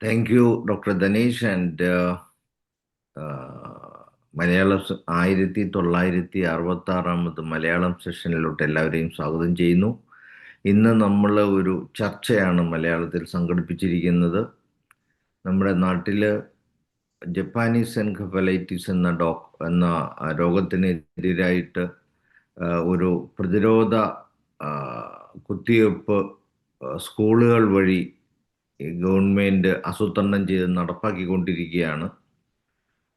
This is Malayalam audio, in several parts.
Thank you, Dr. Danesh, and Malayalam 1966 Malayalam സെഷനിലോട്ട് എല്ലാവരെയും സ്വാഗതം ചെയ്യുന്നു. ഇന്ന് നമ്മൾ ഒരു ചർച്ചയാണ് മലയാളത്തിൽ സംഘടിപ്പിച്ചിരിക്കുന്നത്. നമ്മുടെ നാട്ടിൽ ജപ്പാനീസ് എൻകഫലൈറ്റിസ് എന്ന രോഗത്തിനെതിരായിട്ട് ഒരു പ്രതിരോധ ആ, കുത്തിവയ്പ്പ് സ്കൂളുകൾ വഴി ഗവൺമെന്റ് ആസൂത്രണം ചെയ്ത് നടപ്പാക്കിക്കൊണ്ടിരിക്കുകയാണ്.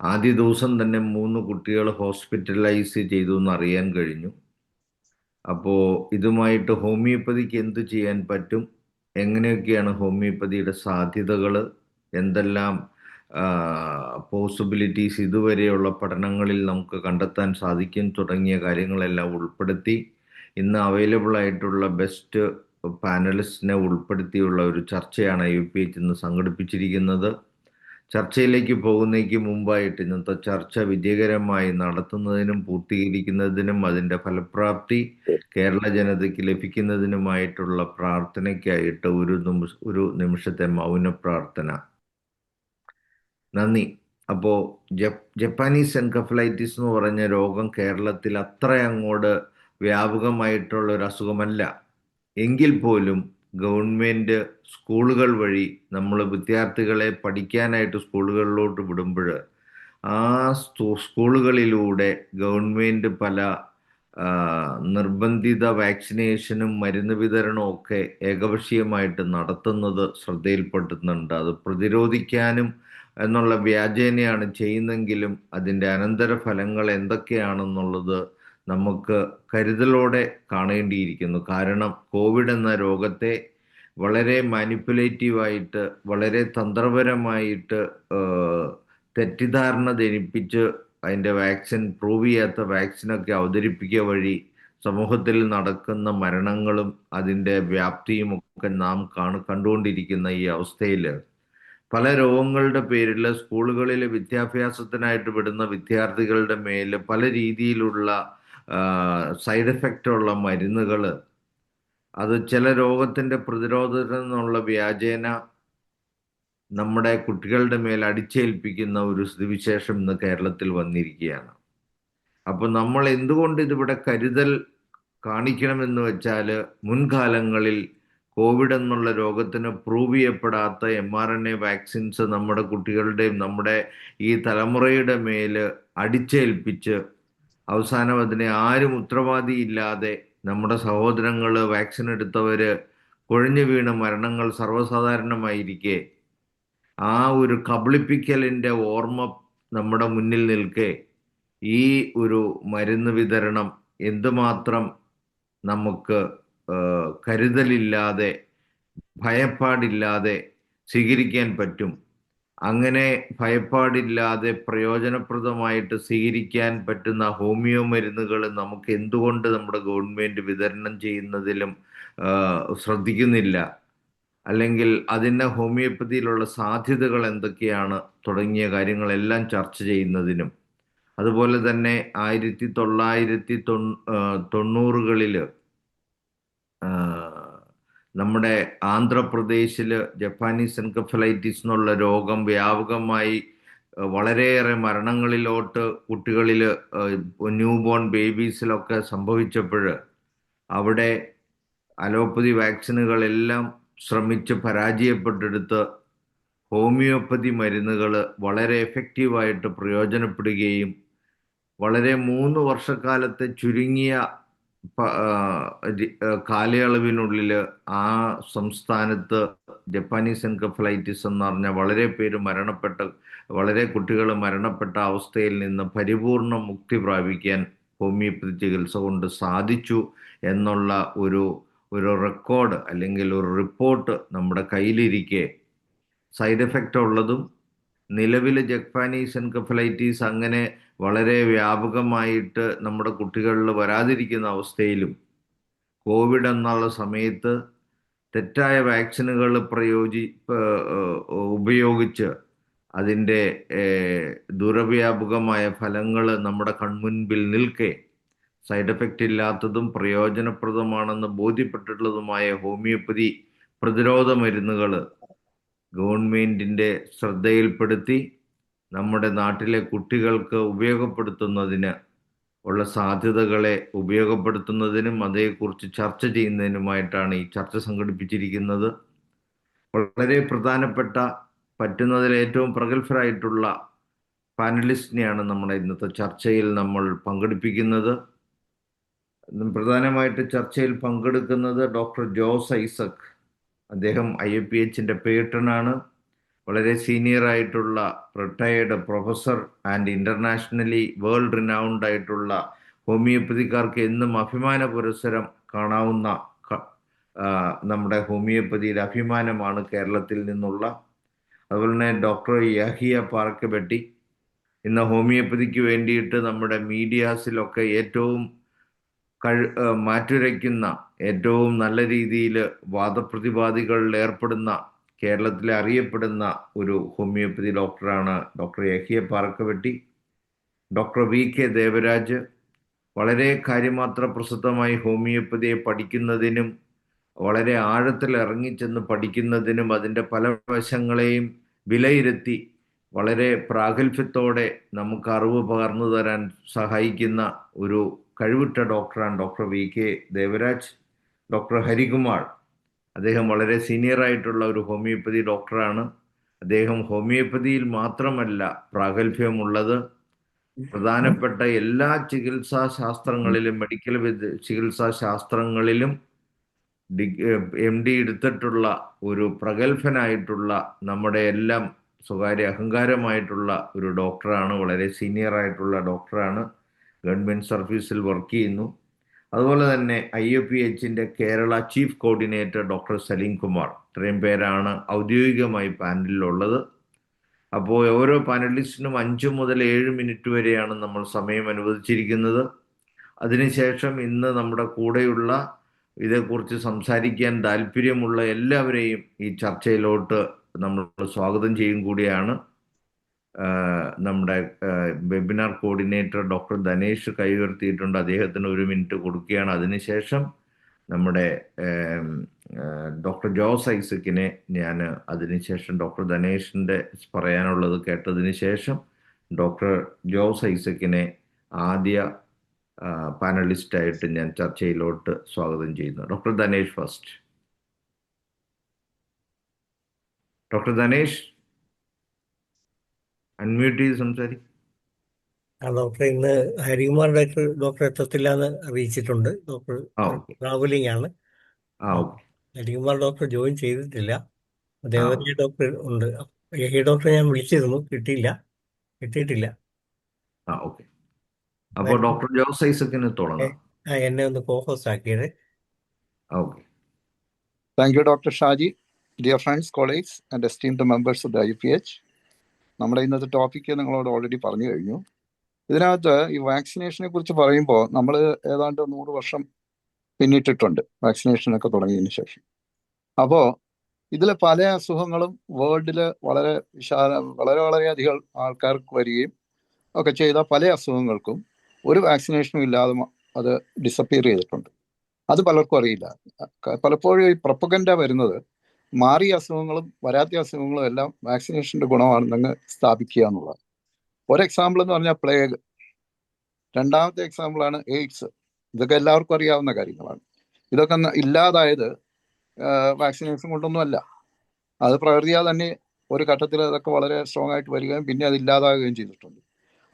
ആദ്യ ദിവസം തന്നെ 3 കുട്ടികൾ ഹോസ്പിറ്റലൈസ് ചെയ്തു എന്ന് അറിയാൻ കഴിഞ്ഞു. അപ്പോൾ ഇതുമായിട്ട് ഹോമിയോപ്പതിക്ക് എന്ത് ചെയ്യാൻ പറ്റും, എങ്ങനെയൊക്കെയാണ് ഹോമിയോപ്പതിയുടെ സാധ്യതകൾ, എന്തെല്ലാം പോസിബിലിറ്റീസ് ഇതുവരെയുള്ള പഠനങ്ങളിൽ നമുക്ക് കണ്ടെത്താൻ സാധിക്കും തുടങ്ങിയ കാര്യങ്ങളെല്ലാം ഉൾപ്പെടുത്തി ഇന്ന് അവൈലബിൾ ആയിട്ടുള്ള ബെസ്റ്റ് പാനലിസ്റ്റിനെ ഉൾപ്പെടുത്തിയുള്ള ഒരു ചർച്ചയാണ് UPH ഇന്ന് സംഘടിപ്പിച്ചിരിക്കുന്നത്. ചർച്ചയിലേക്ക് പോകുന്നതിന് മുമ്പായിട്ട് ഇന്നത്തെ ചർച്ച വിജയകരമായി നടത്തുന്നതിനും പൂർത്തീകരിക്കുന്നതിനും അതിൻ്റെ ഫലപ്രാപ്തി കേരള ജനതയ്ക്ക് ലഭിക്കുന്നതിനുമായിട്ടുള്ള പ്രാർത്ഥനയ്ക്കായിട്ട് ഒരു നിമിഷത്തെ മൗന പ്രാർത്ഥന. നന്ദി. അപ്പോൾ ജപ്പാനീസ് എൻകഫലൈറ്റിസ് എന്ന് പറഞ്ഞ രോഗം കേരളത്തിൽ അത്ര അങ്ങോട്ട് വ്യാപകമായിട്ടുള്ള ഒരു അസുഖമല്ല. എങ്കിൽ പോലും ഗവൺമെന്റ് സ്കൂളുകൾ വഴി നമ്മൾ വിദ്യാർത്ഥികളെ പഠിക്കാനായിട്ട് സ്കൂളുകളിലോട്ട് വിടുമ്പോൾ ആ സ്കൂളുകളിലൂടെ ഗവൺമെന്റ് പല ആ, നിർബന്ധിത വാക്സിനേഷനും മരുന്ന് വിതരണവും ഒക്കെ ഏകപക്ഷീയമായിട്ട് നടത്തുന്നത് ശ്രദ്ധയിൽപ്പെടുന്നുണ്ട്. അത് പ്രതിരോധിക്കാനും എന്നുള്ള വ്യാജേനയാണ് ചെയ്യുന്നെങ്കിലും അതിൻ്റെ അനന്തരഫലങ്ങൾ എന്തൊക്കെയാണെന്നുള്ളത് നമുക്ക് കരുതലോടെ കാണേണ്ടിയിരിക്കുന്നു. കാരണം കോവിഡ് എന്ന രോഗത്തെ വളരെ മാനിപ്പുലേറ്റീവായിട്ട് വളരെ തന്ത്രപരമായിട്ട് തെറ്റിദ്ധാരണ ധരിപ്പിച്ച് അതിൻ്റെ വാക്സിൻ പ്രൂവ് ചെയ്യാത്ത വാക്സിനൊക്കെ അവതരിപ്പിക്കുക വഴി സമൂഹത്തിൽ നടക്കുന്ന മരണങ്ങളും അതിൻ്റെ വ്യാപ്തിയും ഒക്കെ നാം കണ്ടുകൊണ്ടിരിക്കുന്ന ഈ അവസ്ഥയിൽ പല രോഗങ്ങളുടെ പേരിൽ സ്കൂളുകളിൽ വിദ്യാഭ്യാസത്തിനായിട്ട് വിടുന്ന വിദ്യാർത്ഥികളുടെ മേൽ പല രീതിയിലുള്ള സൈഡ് എഫക്റ്റ് ഉള്ള മരുന്നുകൾ, അത് ചില രോഗത്തിൻ്റെ പ്രതിരോധത്തിനുള്ള വ്യാജേന നമ്മുടെ കുട്ടികളുടെ മേൽ അടിച്ചേൽപ്പിക്കുന്ന ഒരു സ്ഥിതിവിശേഷം ഇന്ന് കേരളത്തിൽ വന്നിരിക്കുകയാണ്. അപ്പോൾ നമ്മൾ എന്തുകൊണ്ട് ഇതിവിടെ കരുതൽ കാണിക്കണമെന്ന് വെച്ചാൽ മുൻകാലങ്ങളിൽ കോവിഡ് എന്നുള്ള രോഗത്തിന് പ്രൂവ് ചെയ്യപ്പെടാത്ത mRNA വാക്സിൻസ് നമ്മുടെ കുട്ടികളുടെയും നമ്മുടെ ഈ തലമുറയുടെ മേൽ അടിച്ചേൽപ്പിച്ച് അവസാനം അതിനെ ആരും ഉത്തരവാദിയില്ലാതെ നമ്മുടെ സഹോദരങ്ങൾ വാക്സിൻ എടുത്തവര് കുഴഞ്ഞു വീണ മരണങ്ങൾ സർവ്വസാധാരണമായിരിക്കെ ആ ഒരു കബളിപ്പിക്കലിൻ്റെ ഓർമ്മ നമ്മുടെ മുന്നിൽ നിൽക്കെ ഈ ഒരു മരുന്ന് വിതരണം എന്തുമാത്രം നമുക്ക് കരുതലില്ലാതെ ഭയപ്പാടില്ലാതെ സ്വീകരിക്കാൻ പറ്റും, അങ്ങനെ ഭയപ്പാടില്ലാതെ പ്രയോജനപ്രദമായിട്ട് സ്വീകരിക്കാൻ പറ്റുന്ന ഹോമിയോ മരുന്നുകൾ നമുക്ക് എന്തുകൊണ്ട് നമ്മുടെ ഗവൺമെന്റ് വിതരണം ചെയ്യുന്നതിലും ശ്രദ്ധിക്കുന്നില്ല, അല്ലെങ്കിൽ അതിൻ്റെ ഹോമിയോപ്പതിയിലുള്ള സാധ്യതകൾ എന്തൊക്കെയാണ് തുടങ്ങിയ കാര്യങ്ങളെല്ലാം ചർച്ച ചെയ്യുന്നതിനും, അതുപോലെ തന്നെ 1990കളിൽ നമ്മുടെ ആന്ധ്രാപ്രദേശിൽ ജപ്പാനീസ് എൻകഫലൈറ്റിസ് എന്നുള്ള രോഗം വ്യാപകമായി വളരെയേറെ മരണങ്ങളിലോട്ട് കുട്ടികളിൽ ന്യൂ ബോൺ ബേബീസിലൊക്കെ സംഭവിച്ചപ്പോൾ അവിടെ അലോപ്പതി വാക്സിനുകളെല്ലാം ശ്രമിച്ച് പരാജയപ്പെട്ടെടുത്ത് ഹോമിയോപ്പതി മരുന്നുകൾ വളരെ എഫക്റ്റീവായിട്ട് പ്രയോജനപ്പെടുകയും വളരെ 3 വർഷക്കാലത്തെ ചുരുങ്ങിയ കാലയളവിനുള്ളിൽ ആ സംസ്ഥാനത്ത് ജപ്പാനീസ് എൻകഫലൈറ്റിസ് എന്ന് പറഞ്ഞ വളരെ കുട്ടികൾ മരണപ്പെട്ട അവസ്ഥയിൽ നിന്ന് പരിപൂർണ മുക്തി പ്രാപിക്കാൻ ഹോമിയോപ്പതി ചികിത്സ കൊണ്ട് സാധിച്ചു എന്നുള്ള ഒരു ഒരു റെക്കോർഡ് അല്ലെങ്കിൽ ഒരു റിപ്പോർട്ട് നമ്മുടെ കയ്യിലിരിക്കെ സൈഡ് എഫക്റ്റ് ഉള്ളതും നിലവിൽ ജപ്പാനീസ് എൻകഫലൈറ്റീസ് അങ്ങനെ വളരെ വ്യാപകമായിട്ട് നമ്മുടെ കുട്ടികളിൽ വരാതിരിക്കുന്ന അവസ്ഥയിലും കോവിഡ് എന്നുള്ള സമയത്ത് തെറ്റായ വാക്സിനുകൾ ഉപയോഗിച്ച് അതിൻ്റെ ദുരവ്യാപകമായ ഫലങ്ങൾ നമ്മുടെ കൺമുൻപിൽ നിൽക്കെ സൈഡ് എഫക്റ്റ് ഇല്ലാത്തതും പ്രയോജനപ്രദമാണെന്ന് ബോധ്യപ്പെട്ടിട്ടുള്ളതുമായ ഹോമിയോപ്പതി പ്രതിരോധ മരുന്നുകൾ ഗവൺമെൻറ്റിൻ്റെ ശ്രദ്ധയിൽപ്പെടുത്തി നമ്മുടെ നാട്ടിലെ കുട്ടികൾക്ക് ഉപയോഗപ്പെടുത്തുന്നതിന് ഉള്ള സാധ്യതകളെ ഉപയോഗപ്പെടുത്തുന്നതിനും അതേക്കുറിച്ച് ചർച്ച ചെയ്യുന്നതിനുമായിട്ടാണ് ഈ ചർച്ച സംഘടിപ്പിച്ചിരിക്കുന്നത്. വളരെ പ്രധാനപ്പെട്ട, പറ്റുന്നതിൽ ഏറ്റവും പ്രഗത്ഭരായിട്ടുള്ള പാനലിസ്റ്റിനെയാണ് നമ്മുടെ ഇന്നത്തെ ചർച്ചയിൽ നമ്മൾ പങ്കെടുപ്പിക്കുന്നത്. പ്രധാനമായിട്ട് ചർച്ചയിൽ പങ്കെടുക്കുന്നത് ഡോക്ടർ ജോസ് ഐസക്. അദ്ദേഹം IAPHൻ്റെ പേട്രനാണ്. വളരെ സീനിയർ ആയിട്ടുള്ള retired professor and internationally world renowned ആയിട്ടുള്ള ഹോമിയോപ്പതിക്കാർക്ക് എന്നും അഭിമാന പുരസ്സരം കാണാവുന്ന നമ്മുടെ ഹോമിയോപ്പതിയുടെ അഭിമാനമാണ് കേരളത്തിൽ നിന്നുള്ള. അതുപോലെ തന്നെ ഡോക്ടർ യഹിയ പാറക്കബെട്ടി ഇന്ന് ഹോമിയോപ്പതിക്ക് വേണ്ടിയിട്ട് നമ്മുടെ മീഡിയാസിലൊക്കെ ഏറ്റവും മാറ്റുരയ്ക്കുന്ന, ഏറ്റവും നല്ല രീതിയിൽ വാദപ്രതിവാദികളിൽ ഏർപ്പെടുന്ന, കേരളത്തിലെ അറിയപ്പെടുന്ന ഒരു ഹോമിയോപ്പതി ഡോക്ടറാണ് doctor Yahiya Parakkabetti. Doctor VK Devaraj വളരെ കാര്യമാത്ര പ്രസിദ്ധമായി ഹോമിയോപ്പതിയെ പഠിക്കുന്നതിനും വളരെ ആഴത്തിൽ ഇറങ്ങിച്ചെന്ന് പഠിക്കുന്നതിനും അതിൻ്റെ പല വശങ്ങളെയും വിലയിരുത്തി വളരെ പ്രാഗൽഭ്യത്തോടെ നമുക്ക് അറിവ് പകർന്നു തരാൻ സഹായിക്കുന്ന ഒരു കഴിവുറ്റ ഡോക്ടറാണ് doctor VK Devaraj. Doctor Harikumar, അദ്ദേഹം വളരെ സീനിയർ ആയിട്ടുള്ള ഒരു ഹോമിയോപ്പതി ഡോക്ടറാണ്. അദ്ദേഹം ഹോമിയോപ്പതിയിൽ മാത്രമല്ല പ്രാഗൽഭ്യമുള്ളത്, പ്രധാനപ്പെട്ട എല്ലാ ചികിത്സാ ശാസ്ത്രങ്ങളിലും, മെഡിക്കൽ ചികിത്സാ ശാസ്ത്രങ്ങളിലും MD എടുത്തിട്ടുള്ള ഒരു പ്രഗത്ഭനായിട്ടുള്ള, നമ്മുടെ എല്ലാം സ്വകാര്യ അഹങ്കാരമായിട്ടുള്ള ഒരു ഡോക്ടറാണ്. വളരെ സീനിയർ ആയിട്ടുള്ള ഡോക്ടറാണ്. ഗവൺമെൻറ് സർവീസിൽ വർക്ക് ചെയ്യുന്നു. അതുപോലെ തന്നെ IAPHൻ്റെ Kerala chief coordinator doctor Saleem Kumar. ഇത്രയും പേരാണ് ഔദ്യോഗികമായി പാനലിലുള്ളത്. അപ്പോൾ ഓരോ പാനലിസ്റ്റിനും 5 മുതൽ 7 മിനിറ്റ് വരെയാണ് നമ്മൾ സമയം അനുവദിച്ചിരിക്കുന്നത്. അതിനുശേഷം ഇന്ന് നമ്മുടെ കൂടെയുള്ള, ഇതേക്കുറിച്ച് സംസാരിക്കാൻ താല്പര്യമുള്ള എല്ലാവരെയും ഈ ചർച്ചയിലോട്ട് നമ്മൾ സ്വാഗതം ചെയ്യും കൂടിയാണ്. നമ്മുടെ വെബിനാർ കോർഡിനേറ്റർ ഡോക്ടർ ധനേഷ് കൈ ഉയർത്തിയിട്ടുണ്ട്. അദ്ദേഹത്തിന് 1 മിനിറ്റ് കൊടുക്കുകയാണ്. അതിനുശേഷം നമ്മുടെ ഡോക്ടർ ജോസ് ഐസക്കിനെ ഞാൻ, അതിനുശേഷം ഡോക്ടർ ധനേഷിൻ്റെ പറയാനുള്ളത് കേട്ടതിന് ശേഷം ഡോക്ടർ ജോസ് ഐസക്കിനെ ആദ്യ പാനലിസ്റ്റായിട്ട് ഞാൻ ചർച്ചയിലോട്ട് സ്വാഗതം ചെയ്യുന്നു. Doctor Dhanesh first. Doctor Dhanesh unmute ചെയ്ത് സംസാരിക്കും. ഡോക്ടർ ഇന്ന് ഹരികുമാർ ഡോക്ടർ എത്തത്തില്ല എന്ന് അറിയിച്ചിട്ടുണ്ട്. ഡോക്ടർ ട്രാവലിംഗ് ആണ്. ഹരികുമാർ ഡോക്ടർ ജോയിൻ ചെയ്തിട്ടില്ല. ദേവരാജ് ഡോക്ടർ ഉണ്ട്. യഹി ഡോക്ടറെ ഞാൻ വിളിച്ചിരുന്നു, കിട്ടിയിട്ടില്ല. അപ്പോൾ ഡോക്ടർ ജോസ് ഐസക്കിന് തുടങ്ങാം. എന്നെ ഒന്ന് കോഹോസ്റ്റ് ആക്കിയത്. Thank you doctor Shaji. Dear friends, colleagues and esteemed members of the IAPH, നമ്മുടെ ഇന്നത്തെ ടോപ്പിക്ക് നിങ്ങളോട് ഓൾറെഡി പറഞ്ഞു കഴിഞ്ഞു. ഇതിനകത്ത് ഈ വാക്സിനേഷനെ കുറിച്ച് പറയുമ്പോൾ നമ്മൾ ഏതാണ്ട് 100 വർഷം പിന്നിട്ടിട്ടുണ്ട് വാക്സിനേഷനൊക്കെ തുടങ്ങിയതിന് ശേഷം. അപ്പോൾ ഇതിൽ പല അസുഖങ്ങളും വേൾഡിൽ വളരെയധികം ആൾക്കാർക്ക് വരികയും ഒക്കെ ചെയ്ത പല അസുഖങ്ങൾക്കും ഒരു വാക്സിനേഷനും ഇല്ലാതെ അത് ഡിസപ്പിയർ ചെയ്തിട്ടുണ്ട്. അത് പലർക്കും അറിയില്ല. പലപ്പോഴും ഈ പ്രൊപ്പഗൻഡ വരുന്നത് മാറിയ അസുഖങ്ങളും വരാത്ത അസുഖങ്ങളും എല്ലാം വാക്സിനേഷൻ്റെ ഗുണമാണെന്നങ്ങ് സ്ഥാപിക്കുക എന്നുള്ളത്. ഒരു എക്സാമ്പിൾ എന്ന് പറഞ്ഞാൽ പ്ലേഗ്, രണ്ടാമത്തെ എക്സാമ്പിളാണ് എയ്ഡ്സ്. ഇതൊക്കെ എല്ലാവർക്കും അറിയാവുന്ന കാര്യങ്ങളാണ്. ഇതൊക്കെ ഇല്ലാതായത് വാക്സിനേഷൻ കൊണ്ടൊന്നുമല്ല. അത് പ്രകൃതിയാ തന്നെ ഒരു ഘട്ടത്തിൽ അതൊക്കെ വളരെ സ്ട്രോങ് ആയിട്ട് വരികയും പിന്നെ അത് ഇല്ലാതാകുകയും ചെയ്തിട്ടുണ്ട്.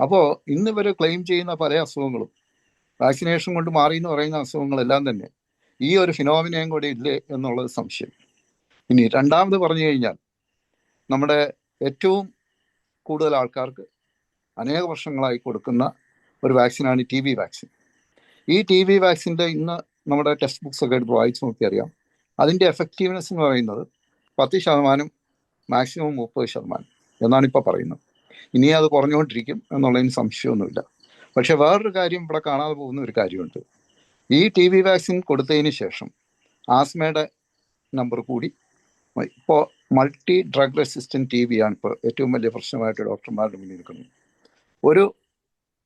അപ്പോൾ ഇന്ന് ഇവർ ക്ലെയിം ചെയ്യുന്ന പല അസുഖങ്ങളും വാക്സിനേഷൻ കൊണ്ട് മാറി എന്ന് പറയുന്ന അസുഖങ്ങളെല്ലാം തന്നെ ഈ ഒരു ഫിനോമിനയും കൂടി ഇല്ലേ എന്നുള്ളത് സംശയം. ഇനി രണ്ടാമത് പറഞ്ഞു കഴിഞ്ഞാൽ, നമ്മുടെ ഏറ്റവും കൂടുതൽ ആൾക്കാർക്ക് അനേക വർഷങ്ങളായി കൊടുക്കുന്ന ഒരു വാക്സിനാണ് TB വാക്സിൻ. ഈ TB വാക്സിൻ്റെ ഇന്ന് നമ്മുടെ ടെക്സ്റ്റ് ബുക്സ് ഒക്കെ എടുത്ത് വായിച്ച് നോക്കിയറിയാം. അതിൻ്റെ എഫക്റ്റീവ്നെസ് എന്ന് പറയുന്നത് 10%, മാക്സിമം 30% എന്നാണ് ഇപ്പോൾ പറയുന്നത്. ഇനി അത് കുറഞ്ഞുകൊണ്ടിരിക്കും എന്നുള്ളതിന് സംശയമൊന്നുമില്ല. പക്ഷെ വേറൊരു കാര്യം ഇവിടെ കാണാതെ പോകുന്ന ഒരു കാര്യമുണ്ട്. ഈ TB വാക്സിൻ കൊടുത്തതിന് ശേഷം ആസ്മയുടെ നമ്പർ കൂടി. ഇപ്പോൾ മൾട്ടി ഡ്രഗ് റെസിസ്റ്റൻറ്റ് TB ആണ് ഇപ്പോൾ ഏറ്റവും വലിയ പ്രശ്നമായിട്ട് ഡോക്ടർമാരുടെ മുന്നിൽ നിൽക്കുന്നത്. ഒരു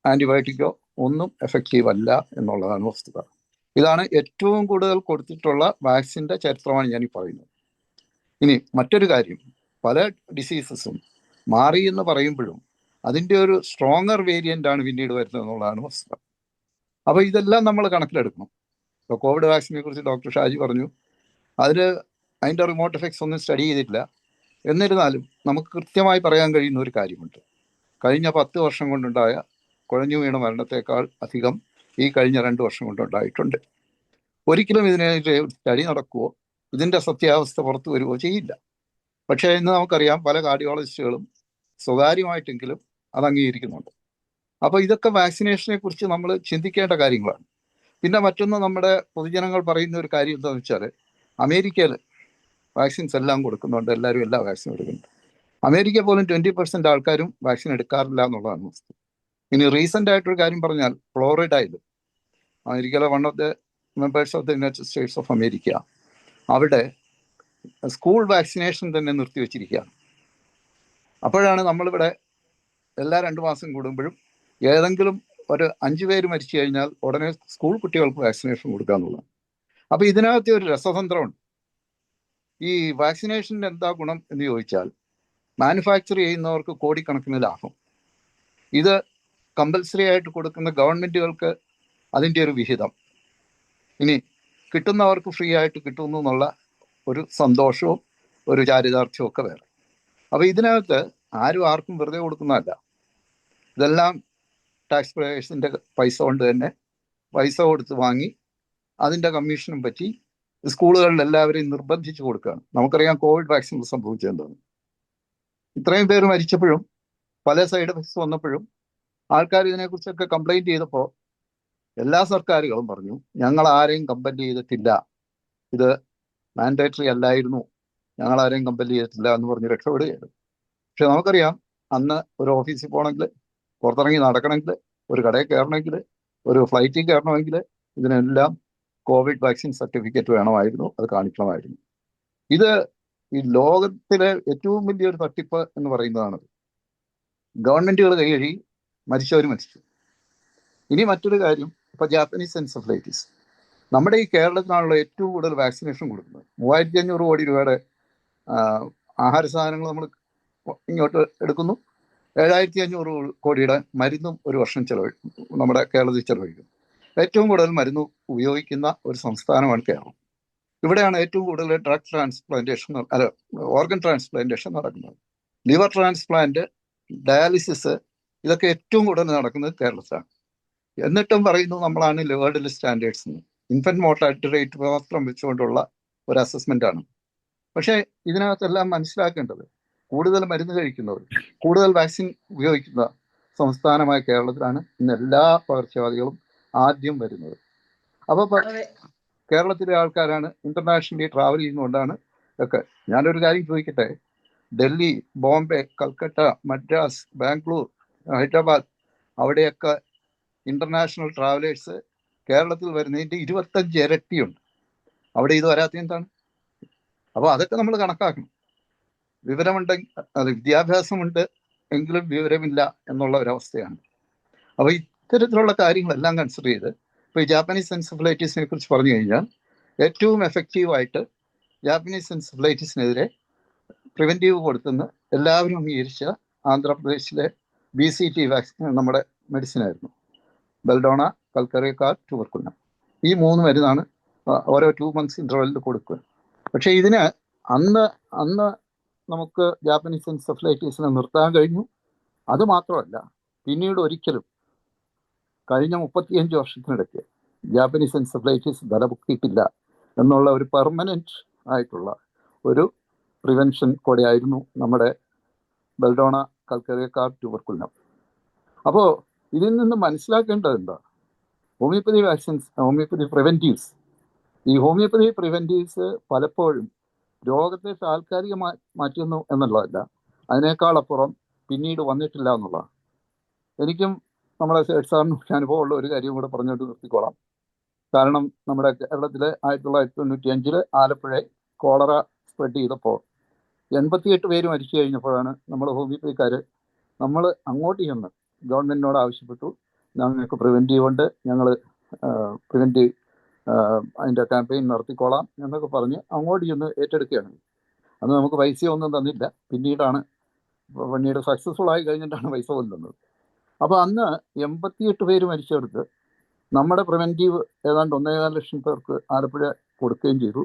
ആൻറ്റിബയോട്ടിക്കോ ഒന്നും എഫക്റ്റീവ് അല്ല എന്നുള്ളതാണ് വസ്തുത. ഇതാണ് ഏറ്റവും കൂടുതൽ കൊടുത്തിട്ടുള്ള വാക്സിൻ്റെ ചരിത്രമാണ് ഞാനീ പറയുന്നത്. ഇനി മറ്റൊരു കാര്യം, പല ഡിസീസസും മാറി എന്ന് പറയുമ്പോഴും അതിൻ്റെ ഒരു സ്ട്രോങ്ങർ വേരിയൻ്റ് ആണ് പിന്നീട് വരുന്നത് എന്നുള്ളതാണ് വസ്തുത. അപ്പോൾ ഇതെല്ലാം നമ്മൾ കണക്കിലെടുക്കണം. ഇപ്പോൾ കോവിഡ് വാക്സിനെ കുറിച്ച് ഡോക്ടർ ഷാജി പറഞ്ഞു, അതിൻ്റെ റിമോട്ട് എഫക്ട്സ് ഒന്നും സ്റ്റഡി ചെയ്തിട്ടില്ല. എന്നിരുന്നാലും നമുക്ക് കൃത്യമായി പറയാൻ കഴിയുന്ന ഒരു കാര്യമുണ്ട്. കഴിഞ്ഞ 10 വർഷം കൊണ്ടുണ്ടായ കുഴഞ്ഞു വീണ മരണത്തെക്കാൾ അധികം ഈ കഴിഞ്ഞ 2 വർഷം കൊണ്ടുണ്ടായിട്ടുണ്ട്. ഒരിക്കലും ഇതിനെതിരെ സ്റ്റഡി നടക്കുകയോ ഇതിൻ്റെ സത്യാവസ്ഥ പുറത്തു വരികയോ ചെയ്യില്ല. പക്ഷേ ഇന്ന് നമുക്കറിയാം പല കാർഡിയോളജിസ്റ്റുകളും സ്വകാര്യമായിട്ടെങ്കിലും അത് അംഗീകരിക്കുന്നുണ്ട്. അപ്പോൾ ഇതൊക്കെ വാക്സിനേഷനെ കുറിച്ച് നമ്മൾ ചിന്തിക്കേണ്ട കാര്യങ്ങളാണ്. പിന്നെ മറ്റൊന്ന്, നമ്മുടെ പൊതുജനങ്ങൾ പറയുന്ന ഒരു കാര്യം എന്താണെന്ന് വെച്ചാൽ, അമേരിക്കയിൽ വാക്സിൻസ് എല്ലാം കൊടുക്കുന്നുണ്ട്, എല്ലാവരും എല്ലാ വാക്സിനും എടുക്കുന്നുണ്ട്. അമേരിക്ക പോലും 20% ആൾക്കാരും വാക്സിൻ എടുക്കാറില്ല എന്നുള്ളതാണ് വസ്തു. ഇനി റീസെൻ്റ് ആയിട്ടൊരു കാര്യം പറഞ്ഞാൽ, ഫ്ലോറിഡയിൽ, അമേരിക്കയിലെ one of the members of the United States of America, അവിടെ സ്കൂൾ വാക്സിനേഷൻ തന്നെ നിർത്തിവെച്ചിരിക്കുകയാണ്. അപ്പോഴാണ് നമ്മളിവിടെ എല്ലാ 2 മാസം കൂടുമ്പോഴും ഏതെങ്കിലും ഒരു 5 പേര് മരിച്ചു കഴിഞ്ഞാൽ ഉടനെ സ്കൂൾ കുട്ടികൾക്ക് വാക്സിനേഷൻ കൊടുക്കുക എന്നുള്ളതാണ്. അപ്പോൾ ഇതിനകത്ത് ഒരു രസതന്ത്രമുണ്ട്. ഈ വാക്സിനേഷൻ്റെ എന്താ ഗുണം എന്ന് ചോദിച്ചാൽ, മാനുഫാക്ചർ ചെയ്യുന്നവർക്ക് കോടിക്കണക്കിന് ലാഭം. ഇത് കമ്പൽസറി ആയിട്ട് കൊടുക്കുന്ന ഗവൺമെൻറ്റുകൾക്ക് അതിൻ്റെ ഒരു വിഹിതം. ഇനി കിട്ടുന്നവർക്ക് ഫ്രീ ആയിട്ട് കിട്ടുന്നു എന്നുള്ള ഒരു സന്തോഷവും ഒരു ചാരിതാർത്ഥ്യവും ഒക്കെ വേറെ. അപ്പോൾ ഇതിനകത്ത് ആരും ആർക്കും വെറുതെ കൊടുക്കുന്നതല്ല. ഇതെല്ലാം ടാക്സ് പേയേഴ്സിൻ്റെ പൈസ കൊണ്ട് തന്നെ പൈസ കൊടുത്ത് വാങ്ങി അതിൻ്റെ കമ്മീഷനും പറ്റി സ്കൂളുകളിൽ എല്ലാവരെയും നിർബന്ധിച്ച് കൊടുക്കുകയാണ്. നമുക്കറിയാം കോവിഡ് വാക്സിൻ സംഭവിച്ചതെന്താണ്. ഇത്രയും പേര് മരിച്ചപ്പോഴും പല സൈഡ് എഫക്ട്സ് വന്നപ്പോഴും ആൾക്കാർ ഇതിനെക്കുറിച്ചൊക്കെ കംപ്ലൈൻറ്റ് ചെയ്തപ്പോൾ എല്ലാ സർക്കാരുകളും പറഞ്ഞു, ഞങ്ങൾ ആരെയും കമ്പൽ ചെയ്തിട്ടില്ല, ഇത് മാൻഡേറ്ററി അല്ലായിരുന്നു, ഞങ്ങൾ ആരെയും കമ്പൽ ചെയ്തിട്ടില്ല എന്ന് പറഞ്ഞ് രക്ഷപ്പെടുകയാണ്. പക്ഷെ നമുക്കറിയാം, അന്ന് ഒരു ഓഫീസിൽ പോകണമെങ്കിൽ, പുറത്തിറങ്ങി നടക്കണമെങ്കിൽ, ഒരു കടയിൽ കയറണമെങ്കിൽ, ഒരു ഫ്ലൈറ്റിൽ കയറണമെങ്കിൽ ഇതിനെല്ലാം കോവിഡ് വാക്സിൻ സർട്ടിഫിക്കറ്റ് വേണമായിരുന്നു, അത് കാണിക്കണമായിരുന്നു. ഇത് ഈ ലോകത്തിലെ ഏറ്റവും വലിയൊരു തട്ടിപ്പ് എന്ന് പറയുന്നതാണത്. ഗവൺമെൻറ്റുകൾ കൈകഴുകി, മരിച്ചവർ മരിച്ചു. ഇനി മറ്റൊരു കാര്യം, ഇപ്പോൾ ജാപ്പനീസ് എൻസെഫലൈറ്റിസ്, നമ്മുടെ ഈ കേരളത്തിനാണല്ലോ ഏറ്റവും കൂടുതൽ വാക്സിനേഷൻ കൊടുക്കുന്നത്. 3500 കോടി രൂപയുടെ ആഹാര സാധനങ്ങൾ നമ്മൾ ഇങ്ങോട്ട് എടുക്കുന്നു. 7500 കോടിയുടെ മരുന്നും ഒരു വർഷം നമ്മുടെ കേരളത്തിൽ ചെലവഴിക്കുന്നു. ഏറ്റവും കൂടുതൽ മരുന്ന് ഉപയോഗിക്കുന്ന ഒരു സംസ്ഥാനമാണ് കേരളം. ഇവിടെയാണ് ഏറ്റവും കൂടുതൽ ഡ്രഗ് ട്രാൻസ്പ്ലാന്റേഷൻ, ഓർഗൻ ട്രാൻസ്പ്ലാന്റേഷൻ നടക്കുന്നത്. ലിവർ ട്രാൻസ്പ്ലാന്റ്, ഡയാലിസിസ്, ഇതൊക്കെ ഏറ്റവും കൂടുതൽ നടക്കുന്നത് കേരളത്തിലാണ്. എന്നിട്ടും പറയുന്നു നമ്മളാണ് വേൾഡിൽ സ്റ്റാൻഡേർഡ്സ് എന്ന്. ഇൻഫന്റ് മോർട്ടാലിറ്റി റേറ്റ് മാത്രം വെച്ചുകൊണ്ടുള്ള ഒരു അസസ്മെന്റ് ആണ്. പക്ഷേ ഇതിനകത്തെല്ലാം മനസ്സിലാക്കേണ്ടത്, കൂടുതൽ മരുന്ന് കഴിക്കുന്നവർ, കൂടുതൽ വാക്സിൻ ഉപയോഗിക്കുന്ന സംസ്ഥാനമായ കേരളത്തിലാണ് ഇന്ന് എല്ലാ പകർച്ചവ്യാധികളും ആദ്യം വരുന്നത്. അപ്പോൾ കേരളത്തിലെ ആൾക്കാരാണ് ഇന്റർനാഷണലി ട്രാവൽ ചെയ്യുന്നതുകൊണ്ടാണ് ഒക്കെ. ഞാനൊരു കാര്യം ചോദിക്കട്ടെ, ഡൽഹി, ബോംബെ, കൽക്കട്ട, മദ്രാസ്, ബാംഗ്ലൂർ, ഹൈദരാബാദ്, അവിടെയൊക്കെ ഇന്റർനാഷണൽ ട്രാവലേഴ്സ് കേരളത്തിൽ വരുന്നതിൻ്റെ 25 ഇരട്ടിയുണ്ട്. അവിടെ ഇത് വരാത്ത എന്താണ്? അപ്പോൾ അതൊക്കെ നമ്മൾ കണക്കാക്കണം. വിവരമുണ്ടെങ്കിൽ, അത് വിദ്യാഭ്യാസമുണ്ട് എങ്കിലും വിവരമില്ല എന്നുള്ള ഒരവസ്ഥയാണ്. അപ്പോൾ ഇത്തരത്തിലുള്ള കാര്യങ്ങളെല്ലാം കൺസിഡർ ചെയ്ത്, ഇപ്പോൾ ഈ ജാപ്പനീസ് എൻസെഫലൈറ്റിസിനെ കുറിച്ച് പറഞ്ഞു കഴിഞ്ഞാൽ, ഏറ്റവും എഫക്റ്റീവായിട്ട് ജാപ്പനീസ് എൻസെഫലൈറ്റിസിനെതിരെ പ്രിവെൻറ്റീവ് കൊടുത്തെന്ന് എല്ലാവരും അംഗീകരിച്ച ആന്ധ്രാപ്രദേശിലെ BCT വാക്സിൻ നമ്മുടെ മെഡിസിനായിരുന്നു. ബെൽഡോണ, കൽക്കറിയക്കാർ, ട്യൂബർക്കുലം, ഈ 3 മരുന്നാണ് ഓരോ 2 months ഇൻ്റർവെല്ലിൽ കൊടുക്കുക. പക്ഷേ ഇതിന് അന്ന് നമുക്ക് ജാപ്പനീസ് എൻസെഫലൈറ്റിസിനെ നിർത്താൻ കഴിഞ്ഞു. അതുമാത്രമല്ല, പിന്നീട് ഒരിക്കലും കഴിഞ്ഞ 35 വർഷത്തിനിടയ്ക്ക് ജാപ്പനീസ് എൻസെഫലൈറ്റിസ് തലപൊക്കിയിട്ടില്ല എന്നുള്ള ഒരു പെർമനൻറ്റ് ആയിട്ടുള്ള ഒരു പ്രിവെൻഷൻ കൂടെയായിരുന്നു നമ്മുടെ ബെൽഡോണ, കൽക്കറിയക്കാർ, ട്യൂബർക്കുലം. അപ്പോൾ ഇതിൽ നിന്ന് മനസ്സിലാക്കേണ്ടത് എന്താ? ഹോമിയോപ്പതി വാക്സിൻസ്, ഹോമിയോപ്പതി പ്രിവെൻറ്റീവ്സ്, ഈ ഹോമിയോപ്പതി പ്രിവെൻറ്റീവ്സ് പലപ്പോഴും രോഗത്തെ താൽക്കാലികമായി മാറ്റുന്നു എന്നുള്ളതല്ല, അതിനേക്കാളപ്പുറം പിന്നീട് വന്നിട്ടില്ല എന്നുള്ളതാണ്. എനിക്കും നമ്മുടെ സാറിന് അനുഭവമുള്ള ഒരു കാര്യം കൂടെ പറഞ്ഞുകൊണ്ട് നിർത്തിക്കോളാം. കാരണം നമ്മുടെ കേരളത്തിൽ 1995 ആലപ്പുഴ കോളറ സ്പ്രെഡ് ചെയ്തപ്പോൾ 88 പേര് മരിച്ചു കഴിഞ്ഞപ്പോഴാണ് നമ്മൾ ഹോമിയോപ്പതിക്കാർ നമ്മൾ അങ്ങോട്ട് ചെന്ന് ഗവൺമെൻറ്റിനോട് ആവശ്യപ്പെട്ടു, ഞങ്ങൾക്ക് പ്രിവെൻറ്റീവ് ഉണ്ട്, ഞങ്ങൾ അതിൻ്റെ ക്യാമ്പയിൻ നടത്തിക്കോളാം എന്നൊക്കെ പറഞ്ഞ് അങ്ങോട്ട് ചെന്ന് ഏറ്റെടുക്കുകയാണ്. അന്ന് നമുക്ക് പൈസയൊന്നും തന്നില്ല, പിന്നീട് സക്സസ്ഫുൾ ആയി കഴിഞ്ഞിട്ടാണ് പൈസ പോലും തന്നത്. അപ്പോൾ അന്ന് 88 പേര് മരിച്ചെടുത്ത് നമ്മുടെ പ്രിവെൻറ്റീവ് ഏതാണ്ട് 1.4 ലക്ഷം പേർക്ക് ആലപ്പുഴ കൊടുക്കുകയും ചെയ്തു.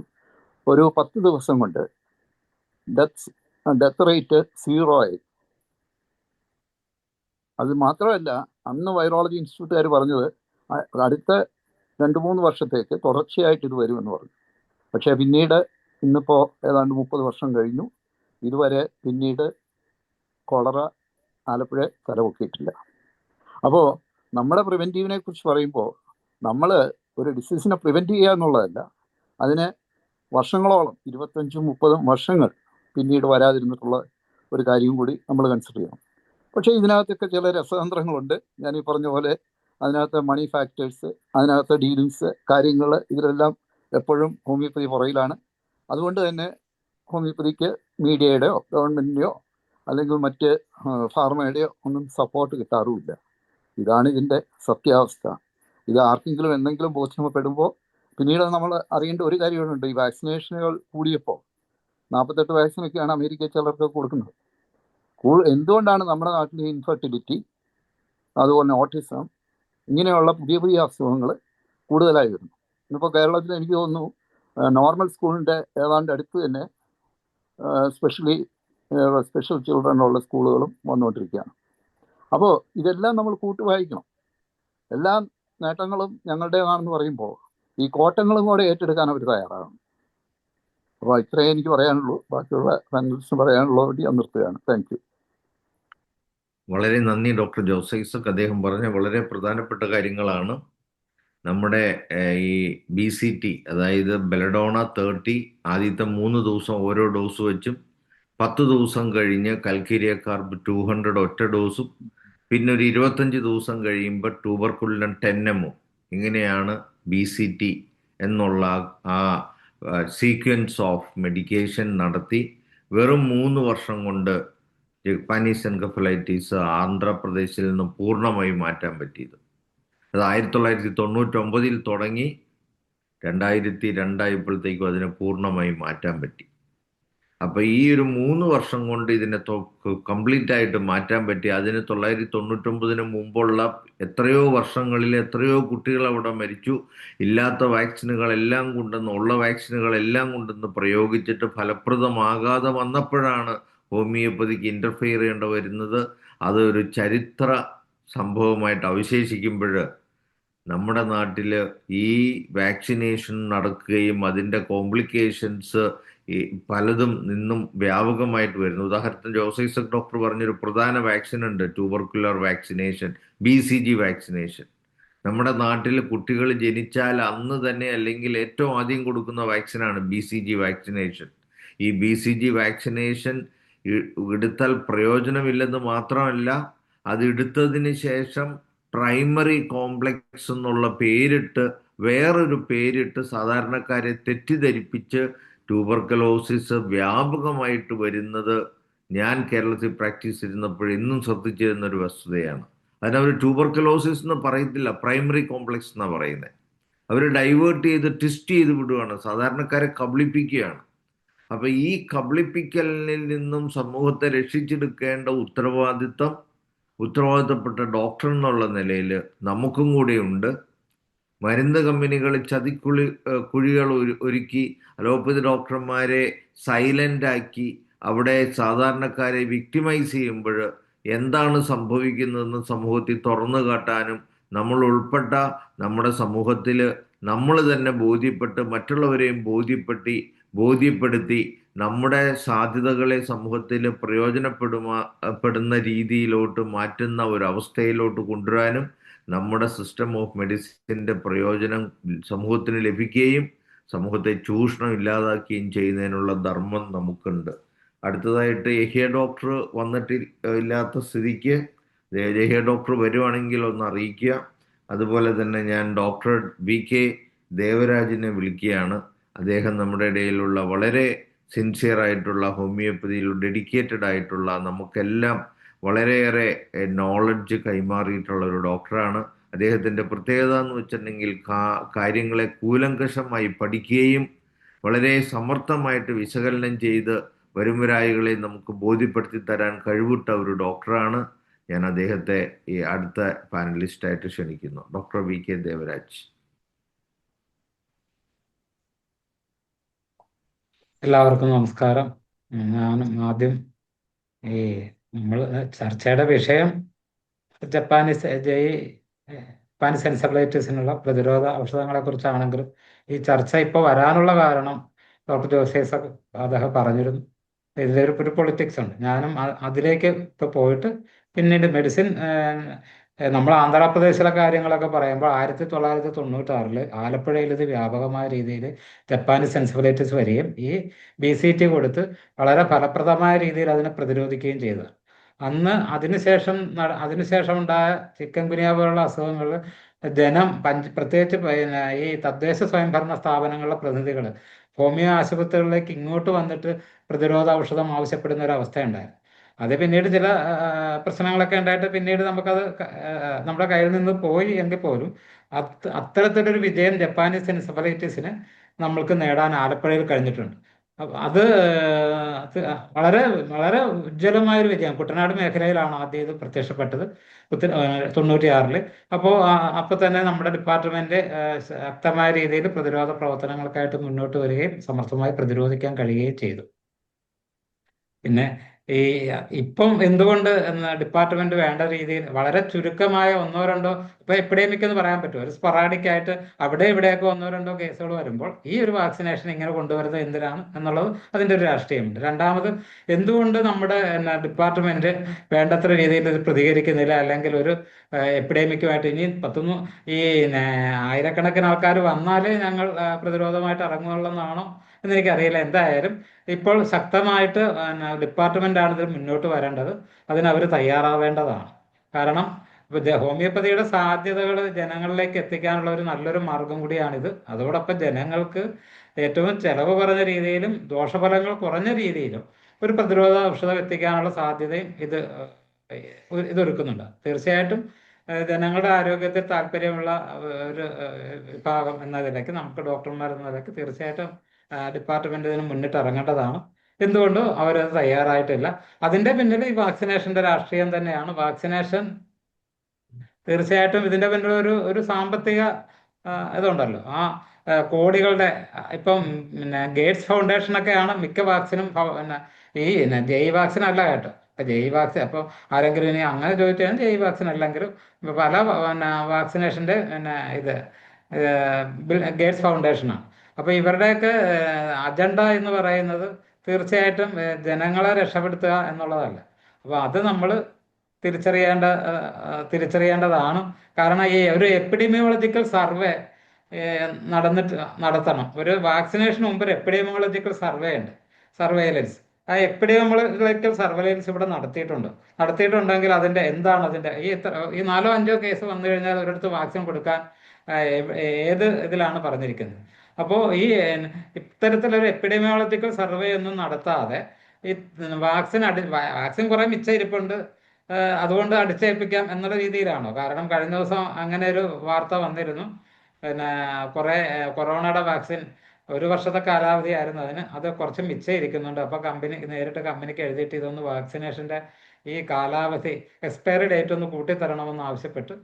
ഒരു 10 ദിവസം കൊണ്ട് ഡെത്ത് റേറ്റ് 0 ആയി. അത് മാത്രമല്ല, അന്ന് വൈറോളജി ഇൻസ്റ്റിറ്റ്യൂട്ടുകാർ പറഞ്ഞത് അടുത്ത 2-3 വർഷത്തേക്ക് തുടർച്ചയായിട്ട് ഇത് വരുമെന്ന് പറഞ്ഞു. പക്ഷേ പിന്നീട് ഇന്നിപ്പോൾ ഏതാണ്ട് 30 വർഷം കഴിഞ്ഞു, ഇതുവരെ പിന്നീട് കൊളറ ആലപ്പുഴ തലപൊക്കിയിട്ടില്ല. അപ്പോൾ നമ്മുടെ പ്രിവെൻറ്റീവിനെ കുറിച്ച് പറയുമ്പോൾ നമ്മൾ ഒരു ഡിസീസിനെ പ്രിവെൻറ്റ് ചെയ്യുക എന്നുള്ളതല്ല, അതിന് വർഷങ്ങളോളം 25-30 വർഷങ്ങൾ പിന്നീട് വരാതിരുന്നിട്ടുള്ള ഒരു കാര്യം കൂടി നമ്മൾ കൺസിഡർ ചെയ്യണം. പക്ഷേ ഇതിനകത്തൊക്കെ ചില രസതന്ത്രങ്ങളുണ്ട്. ഞാൻ ഈ പറഞ്ഞ പോലെ അതിനകത്ത് മണി ഫാക്ടേഴ്സ്, അതിനകത്ത് ഡീലിങ്സ്, കാര്യങ്ങൾ, ഇതിലെല്ലാം എപ്പോഴും ഹോമിയോപ്പതി പുറകിലാണ്. അതുകൊണ്ട് തന്നെ ഹോമിയോപ്പതിക്ക് മീഡിയയുടെയോ ഗവൺമെൻറ്റിൻ്റെയോ അല്ലെങ്കിൽ മറ്റ് ഫാർമയുടെയോ ഒന്നും സപ്പോർട്ട് കിട്ടാറുമില്ല. ഇതാണ് ഇതിൻ്റെ സത്യാവസ്ഥ. ഇത് ആർക്കെങ്കിലും എന്തെങ്കിലും ബോധ്യപ്പെടുമ്പോൾ പിന്നീട് നമ്മൾ അറിയേണ്ട ഒരു കാര്യമുണ്ട്. ഈ വാക്സിനേഷനുകൾ കൂടിയപ്പോൾ 48 വാക്സിനൊക്കെയാണ് അമേരിക്കയിൽ ചിലർക്ക് കൊടുക്കുന്നത്. എന്തുകൊണ്ടാണ് നമ്മുടെ നാട്ടിൽ ഇൻഫെർട്ടിലിറ്റി, അതുപോലെ ഓട്ടിസം, ഇങ്ങനെയുള്ള പുതിയ പുതിയ അസുഖങ്ങൾ കൂടുതലായി വരുന്നു? ഇന്നിപ്പോൾ കേരളത്തിൽ എനിക്ക് തോന്നുന്നു നോർമൽ സ്കൂളിൻ്റെ ഏതാണ്ട് അടുത്ത് തന്നെ സ്പെഷ്യൽ ചിൽഡ്രനുള്ള സ്കൂളുകളും വന്നുകൊണ്ടിരിക്കുകയാണ്. അപ്പോൾ ഇതെല്ലാം നമ്മൾ വായിക്കണം. എല്ലാ നേട്ടങ്ങളും ഞങ്ങളുടേതാണെന്ന് പറയുമ്പോൾ ഈ കോട്ടങ്ങളും കൂടെ ഏറ്റെടുക്കാൻ അവർ തയ്യാറാകണം. അപ്പോൾ ഇത്രയേ എനിക്ക് പറയാനുള്ളൂ. ബാക്കിയുള്ള പാനലിസ്റ്റിന് പറയാനുള്ളത് വേണ്ടി ഞാൻ നിർത്തുകയാണ്. Thank you. വളരെ നന്ദി ഡോക്ടർ ജോസ് ഐസക്. അദ്ദേഹം പറഞ്ഞ വളരെ പ്രധാനപ്പെട്ട കാര്യങ്ങളാണ്. നമ്മുടെ ഈ BCT, അതായത് ബെലഡോണ 30, ആദ്യത്തെ 3 ദിവസം ഓരോ ഡോസ് വെച്ചും 10 ദിവസം കഴിഞ്ഞ് കൽക്കീരിയ കാർബ് 200 ഒറ്റ ഡോസും, പിന്നെ ഒരു 25 ദിവസം കഴിയുമ്പോൾ ട്യൂബർകുലിൻ 10 ml, ഇങ്ങനെയാണ് BCT എന്നുള്ള ആ സീക്വൻസ് ഓഫ് മെഡിക്കേഷൻ നടത്തി വെറും 3 വർഷം കൊണ്ട് ജപ്പാനീസ് എൻകഫലൈറ്റിസ് ആന്ധ്രാപ്രദേശിൽ നിന്ന് പൂർണ്ണമായി മാറ്റാൻ പറ്റിയത്. അത് 1999 തുടങ്ങി 2002 ആയപ്പോഴത്തേക്കും അതിനെ പൂർണ്ണമായി മാറ്റാൻ പറ്റി. അപ്പോൾ ഈ ഒരു 3 വർഷം കൊണ്ട് ഇതിനെ കംപ്ലീറ്റ് ആയിട്ട് മാറ്റാൻ പറ്റി. അതിന് 1999 മുമ്പുള്ള എത്രയോ വർഷങ്ങളിൽ എത്രയോ കുട്ടികൾ അവിടെ മരിച്ചു. ഇല്ലാത്ത വാക്സിനുകളെല്ലാം കൊണ്ടുവന്ന് ഉള്ള വാക്സിനുകളെല്ലാം കൊണ്ടുവന്ന് പ്രയോഗിച്ചിട്ട് ഫലപ്രദമാകാതെ വന്നപ്പോഴാണ് ഹോമിയോപ്പതിക്ക് ഇൻ്റർഫിയർ ചെയ്യേണ്ട വരുന്നത്. അതൊരു ചരിത്ര സംഭവമായിട്ട് അവശേഷിക്കുമ്പോൾ നമ്മുടെ നാട്ടിൽ ഈ വാക്സിനേഷൻ നടക്കുകയും അതിൻ്റെ കോംപ്ലിക്കേഷൻസ് പലതും നിന്നും വ്യാപകമായിട്ട് വരുന്നു. ഉദാഹരണത്തിന് ജോസ് ഐസക് ഡോക്ടർ പറഞ്ഞൊരു പ്രധാന വാക്സിൻ ഉണ്ട്, ട്യൂബർക്കുലർ വാക്സിനേഷൻ, BCG വാക്സിനേഷൻ. നമ്മുടെ നാട്ടിൽ കുട്ടികൾ ജനിച്ചാൽ അന്ന് തന്നെ അല്ലെങ്കിൽ ഏറ്റവും ആദ്യം കൊടുക്കുന്ന വാക്സിനാണ് BCG വാക്സിനേഷൻ. ഈ BCG വാക്സിനേഷൻ എടുത്താൽ പ്രയോജനമില്ലെന്ന് മാത്രമല്ല, അത് എടുത്തതിന് ശേഷം പ്രൈമറി കോംപ്ലക്സ് എന്നുള്ള പേരിട്ട് വേറൊരു പേരിട്ട് സാധാരണക്കാരെ തെറ്റിദ്ധരിപ്പിച്ച് ട്യൂബർക്കുലോസിസ് വ്യാപകമായിട്ട് വരുന്നത് ഞാൻ കേരളത്തിൽ പ്രാക്ടീസ് ചെയ്യുന്നപ്പോൾ എന്നും ശ്രദ്ധിച്ചിരുന്നൊരു വസ്തുതയാണ്. അതിനവർ ട്യൂബർക്കുലോസിസ് എന്ന് പറയത്തില്ല, പ്രൈമറി കോംപ്ലക്സ് എന്നാണ് പറയുന്നത്. അവർ ഡൈവേർട്ട് ചെയ്ത് ട്വിസ്റ്റ് ചെയ്ത് വിടുകയാണ്, സാധാരണക്കാരെ കബളിപ്പിക്കുകയാണ്. അപ്പം ഈ കബളിപ്പിക്കലിൽ നിന്നും സമൂഹത്തെ രക്ഷിച്ചെടുക്കേണ്ട ഉത്തരവാദിത്തപ്പെട്ട ഡോക്ടർ എന്നുള്ള നിലയിൽ നമുക്കും കൂടെയുണ്ട്. മരുന്ന് കമ്പനികൾ കുഴികൾ ഒരുക്കി അലോപ്പതി ഡോക്ടർമാരെ സൈലൻ്റാക്കി അവിടെ സാധാരണക്കാരെ വിക്ടിമൈസ് ചെയ്യുമ്പോൾ എന്താണ് സംഭവിക്കുന്നതെന്ന് സമൂഹത്തിൽ തുറന്നു കാട്ടാനും നമ്മൾ ഉൾപ്പെട്ട നമ്മുടെ സമൂഹത്തിൽ നമ്മൾ തന്നെ ബോധ്യപ്പെട്ട് മറ്റുള്ളവരെയും ബോധ്യപ്പെടുത്തി നമ്മുടെ സാധ്യതകളെ സമൂഹത്തിൽ പ്രയോജനപ്പെടുന്ന രീതിയിലോട്ട് മാറ്റുന്ന ഒരു അവസ്ഥയിലോട്ട് കൊണ്ടുവരാനും നമ്മുടെ സിസ്റ്റം ഓഫ് മെഡിസിൻ്റെ പ്രയോജനം സമൂഹത്തിന് ലഭിക്കുകയും സമൂഹത്തെ ചൂഷണം ഇല്ലാതാക്കുകയും ചെയ്യുന്നതിനുള്ള ധർമ്മം നമുക്കുണ്ട്. അടുത്തതായിട്ട് യഹിയ ഡോക്ടർ ഇല്ലാത്ത സ്ഥിതിക്ക് യഹിയ ഡോക്ടർ വരുവാണെങ്കിൽ ഒന്ന് അറിയിക്കുക. അതുപോലെ തന്നെ ഞാൻ ഡോക്ടർ VK ദേവരാജിനെ വിളിക്കുകയാണ്. അദ്ദേഹം നമ്മുടെ ഇടയിലുള്ള വളരെ സിൻസിയർ ആയിട്ടുള്ള ഹോമിയോപ്പതിയിൽ ഡെഡിക്കേറ്റഡ് ആയിട്ടുള്ള നമുക്കെല്ലാം വളരെയേറെ നോളജ് കൈമാറിയിട്ടുള്ള ഒരു ഡോക്ടറാണ്. അദ്ദേഹത്തിൻ്റെ പ്രത്യേകത എന്ന് വെച്ചിട്ടുണ്ടെങ്കിൽ കാര്യങ്ങളെ കൂലങ്കഷമായി പഠിക്കുകയും വളരെ സമർത്ഥമായിട്ട് വിശകലനം ചെയ്ത് വരുംവരായികളെ നമുക്ക് ബോധ്യപ്പെടുത്തി തരാൻ കഴിവുറ്റ ഒരു ഡോക്ടറാണ്. ഞാൻ അദ്ദേഹത്തെ ഈ അടുത്ത പാനലിസ്റ്റായിട്ട് ക്ഷണിക്കുന്നു. Doctor V K. ദേവരാജ്. എല്ലാവർക്കും നമസ്കാരം. ഞാൻ ആദ്യം ഈ നമ്മൾ ചർച്ചയുടെ വിഷയം ജപ്പാനീസ് എൻസെഫലൈറ്റിസിനുള്ള പ്രതിരോധ ഔഷധങ്ങളെ കുറിച്ചാണെങ്കിലും ഈ ചർച്ച ഇപ്പോൾ വരാനുള്ള കാരണം ഡോക്ടർ ജോസേസ് അദ്ദേഹം പറഞ്ഞിരുന്നു. ഇതിലൊരു പൊളിറ്റിക്സ് ഉണ്ട്. ഞാനും അതിലേക്ക് ഇപ്പോൾ പോയിട്ട് പിന്നീട് മെഡിസിൻ നമ്മൾ ആന്ധ്രാപ്രദേശിലെ കാര്യങ്ങളൊക്കെ പറയുമ്പോൾ 1996 ആലപ്പുഴയിൽ ഇത് വ്യാപകമായ രീതിയിൽ ജപ്പാനീസ് എൻസെഫലൈറ്റിസ് വരികയും ഈ BCT കൊടുത്ത് വളരെ ഫലപ്രദമായ രീതിയിൽ അതിനെ പ്രതിരോധിക്കുകയും ചെയ്തു. അന്ന് അതിനുശേഷം ഉണ്ടായ ചിക്കൻ ഗുനിയ പോലുള്ള അസുഖങ്ങൾ പ്രത്യേകിച്ച് ഈ തദ്ദേശ സ്വയംഭരണ സ്ഥാപനങ്ങളിലെ പ്രതിനിധികൾ ഹോമിയോ ആശുപത്രികളിലേക്ക് ഇങ്ങോട്ട് വന്നിട്ട് പ്രതിരോധ ഔഷധം ആവശ്യപ്പെടുന്ന ഒരു അവസ്ഥയുണ്ടായിരുന്നു. അത് പിന്നീട് ചില പ്രശ്നങ്ങളൊക്കെ ഉണ്ടായിട്ട് പിന്നീട് നമുക്കത് നമ്മുടെ കയ്യിൽ നിന്ന് പോയി എങ്കിൽ പോലും അത്തരത്തിലൊരു വിജയം ജപ്പാനീസ് എൻസെഫലൈറ്റിസിന് നമ്മൾക്ക് നേടാൻ ആലപ്പുഴയിൽ കഴിഞ്ഞിട്ടുണ്ട്. അത് വളരെ വളരെ ഉജ്ജ്വലമായൊരു വിജയം. കുട്ടനാട് മേഖലയിലാണ് ആദ്യം ഇത് പ്രത്യക്ഷപ്പെട്ടത് 96. അപ്പോൾ തന്നെ നമ്മുടെ ഡിപ്പാർട്ട്മെന്റ് ശക്തമായ രീതിയിൽ പ്രതിരോധ പ്രവർത്തനങ്ങൾക്കായിട്ട് മുന്നോട്ട് വരികയും സമർത്ഥമായി പ്രതിരോധിക്കാൻ കഴിയുകയും ചെയ്തു. പിന്നെ ഇപ്പം എന്തുകൊണ്ട് ഡിപ്പാർട്ട്മെന്റ് വേണ്ട രീതിയിൽ വളരെ ചുരുക്കമായ 1-2 ഇപ്പൊ എപ്പിഡെമിക് എന്ന് പറയാൻ പറ്റും, ഒരു സ്പൊറാഡിക് ആയിട്ട് അവിടെ ഇവിടെയൊക്കെ 1-2 കേസുകൾ വരുമ്പോൾ ഈ ഒരു വാക്സിനേഷൻ ഇങ്ങനെ കൊണ്ടുവരുന്നത് എന്തിനാണ് എന്നുള്ളത് അതിന്റെ ഒരു രാഷ്ട്രീയമുണ്ട്. രണ്ടാമത്, എന്തുകൊണ്ട് നമ്മുടെ ഡിപ്പാർട്ട്മെന്റ് വേണ്ടത്ര രീതിയിൽ ഇത് പ്രതികരിക്കുന്നില്ല, അല്ലെങ്കിൽ ഒരു എപ്പിഡെമിക്കുമായിട്ട് ഇനി ആയിരക്കണക്കിന് ആൾക്കാർ വന്നാലേ ഞങ്ങൾ പ്രതിരോധമായിട്ട് ഇറങ്ങുകയുള്ളെന്നാണോ എന്നെനിക്കറിയില്ല. എന്തായാലും ഇപ്പോൾ ശക്തമായിട്ട് ഡിപ്പാർട്ട്മെന്റാണ് ഇതിൽ മുന്നോട്ട് വരേണ്ടത്. അതിനവർ തയ്യാറാവേണ്ടതാണ്. കാരണം ഹോമിയോപ്പതിയുടെ സാധ്യതകൾ ജനങ്ങളിലേക്ക് എത്തിക്കാനുള്ള ഒരു നല്ലൊരു മാർഗം കൂടിയാണിത്. അതോടൊപ്പം ജനങ്ങൾക്ക് ഏറ്റവും ചെലവ് കുറഞ്ഞ രീതിയിലും ദോഷഫലങ്ങൾ കുറഞ്ഞ രീതിയിലും ഒരു പ്രതിരോധ ഔഷധം എത്തിക്കാനുള്ള സാധ്യതയും ഇതൊരുക്കുന്നുണ്ട്. തീർച്ചയായിട്ടും ജനങ്ങളുടെ ആരോഗ്യത്തിൽ താല്പര്യമുള്ള ഒരു വിഭാഗം എന്ന നിലയ്ക്ക്, നമുക്ക് ഡോക്ടർമാർ എന്ന നിലയ്ക്ക് തീർച്ചയായിട്ടും ഡിപ്പാർട്ട്മെന്റ് ഇതിന് മുന്നിട്ട് ഇറങ്ങേണ്ടതാണ്. എന്തുകൊണ്ടും അവരത് തയ്യാറായിട്ടില്ല. അതിന്റെ പിന്നിൽ ഈ വാക്സിനേഷന്റെ രാഷ്ട്രീയം തന്നെയാണ്. വാക്സിനേഷൻ തീർച്ചയായിട്ടും ഇതിന്റെ പിന്നിൽ ഒരു സാമ്പത്തിക ഇതുണ്ടല്ലോ. കോടികളുടെ ഇപ്പം ഗേറ്റ്സ് ഫൗണ്ടേഷനൊക്കെയാണ് മിക്ക വാക്സിനും ജയ് വാക്സിൻ അല്ല കേട്ടോ. ജയ് വാക്സിൻ അപ്പോൾ ആരെങ്കിലും ഇനി അങ്ങനെ ചോദിച്ചാൽ ജയ് വാക്സിൻ അല്ലെങ്കിലും പല വാക്സിനേഷന്റെ ഗേറ്റ്സ് ഫൗണ്ടേഷനാണ്. അപ്പോൾ ഇവരുടെയൊക്കെ അജണ്ട എന്ന് പറയുന്നത് തീർച്ചയായിട്ടും ജനങ്ങളെ രക്ഷപ്പെടുത്തുക എന്നുള്ളതല്ല. അപ്പോൾ അത് നമ്മൾ തിരിച്ചറിയേണ്ടതാണ്. കാരണം ഈ ഒരു എപ്പിഡെമിയോളജിക്കൽ സർവേ നടത്തണം. ഒരു വാക്സിനേഷന് മുമ്പ് ഒരു എപ്പിഡെമിയോളജിക്കൽ സർവേ ഉണ്ട്, സർവൈലൻസ്. ആ എപ്പിഡെമിയോളജിക്കൽ സർവൈലൻസ് ഇവിടെ നടത്തിയിട്ടുണ്ടെങ്കിൽ അതിന്റെ ഈ 4-5 കേസ് വന്നു കഴിഞ്ഞാൽ ഒരിടത്ത് വാക്സിൻ കൊടുക്കാൻ ഏത് ഇതിലാണ് പറഞ്ഞിരിക്കുന്നത്. അപ്പോൾ ഇത്തരത്തിലൊരു എപ്പിഡെമിയോളജിക്കൽ സർവേ ഒന്നും നടത്താതെ ഈ വാക്സിൻ കുറെ മിച്ചം ഇരിപ്പുണ്ട്, അതുകൊണ്ട് അടിച്ചേൽപ്പിക്കാം എന്നുള്ള രീതിയിലാണോ? കാരണം കഴിഞ്ഞ ദിവസം അങ്ങനെ ഒരു വാർത്ത വന്നിരുന്നു. കൊറോണയുടെ വാക്സിൻ 1 വർഷത്തെ കാലാവധി ആയിരുന്നു അതിന്, അത് കുറച്ച് മിച്ചം ഇരിക്കുന്നുണ്ട്. അപ്പോൾ നേരിട്ട് കമ്പനിക്ക് എഴുതിയിട്ട് ഇതൊന്ന് വാക്സിനേഷന്റെ ഈ കാലാവധി എക്സ്പയറി ഡേറ്റ് ഒന്ന് കൂട്ടിത്തരണമെന്ന് ആവശ്യപ്പെട്ട്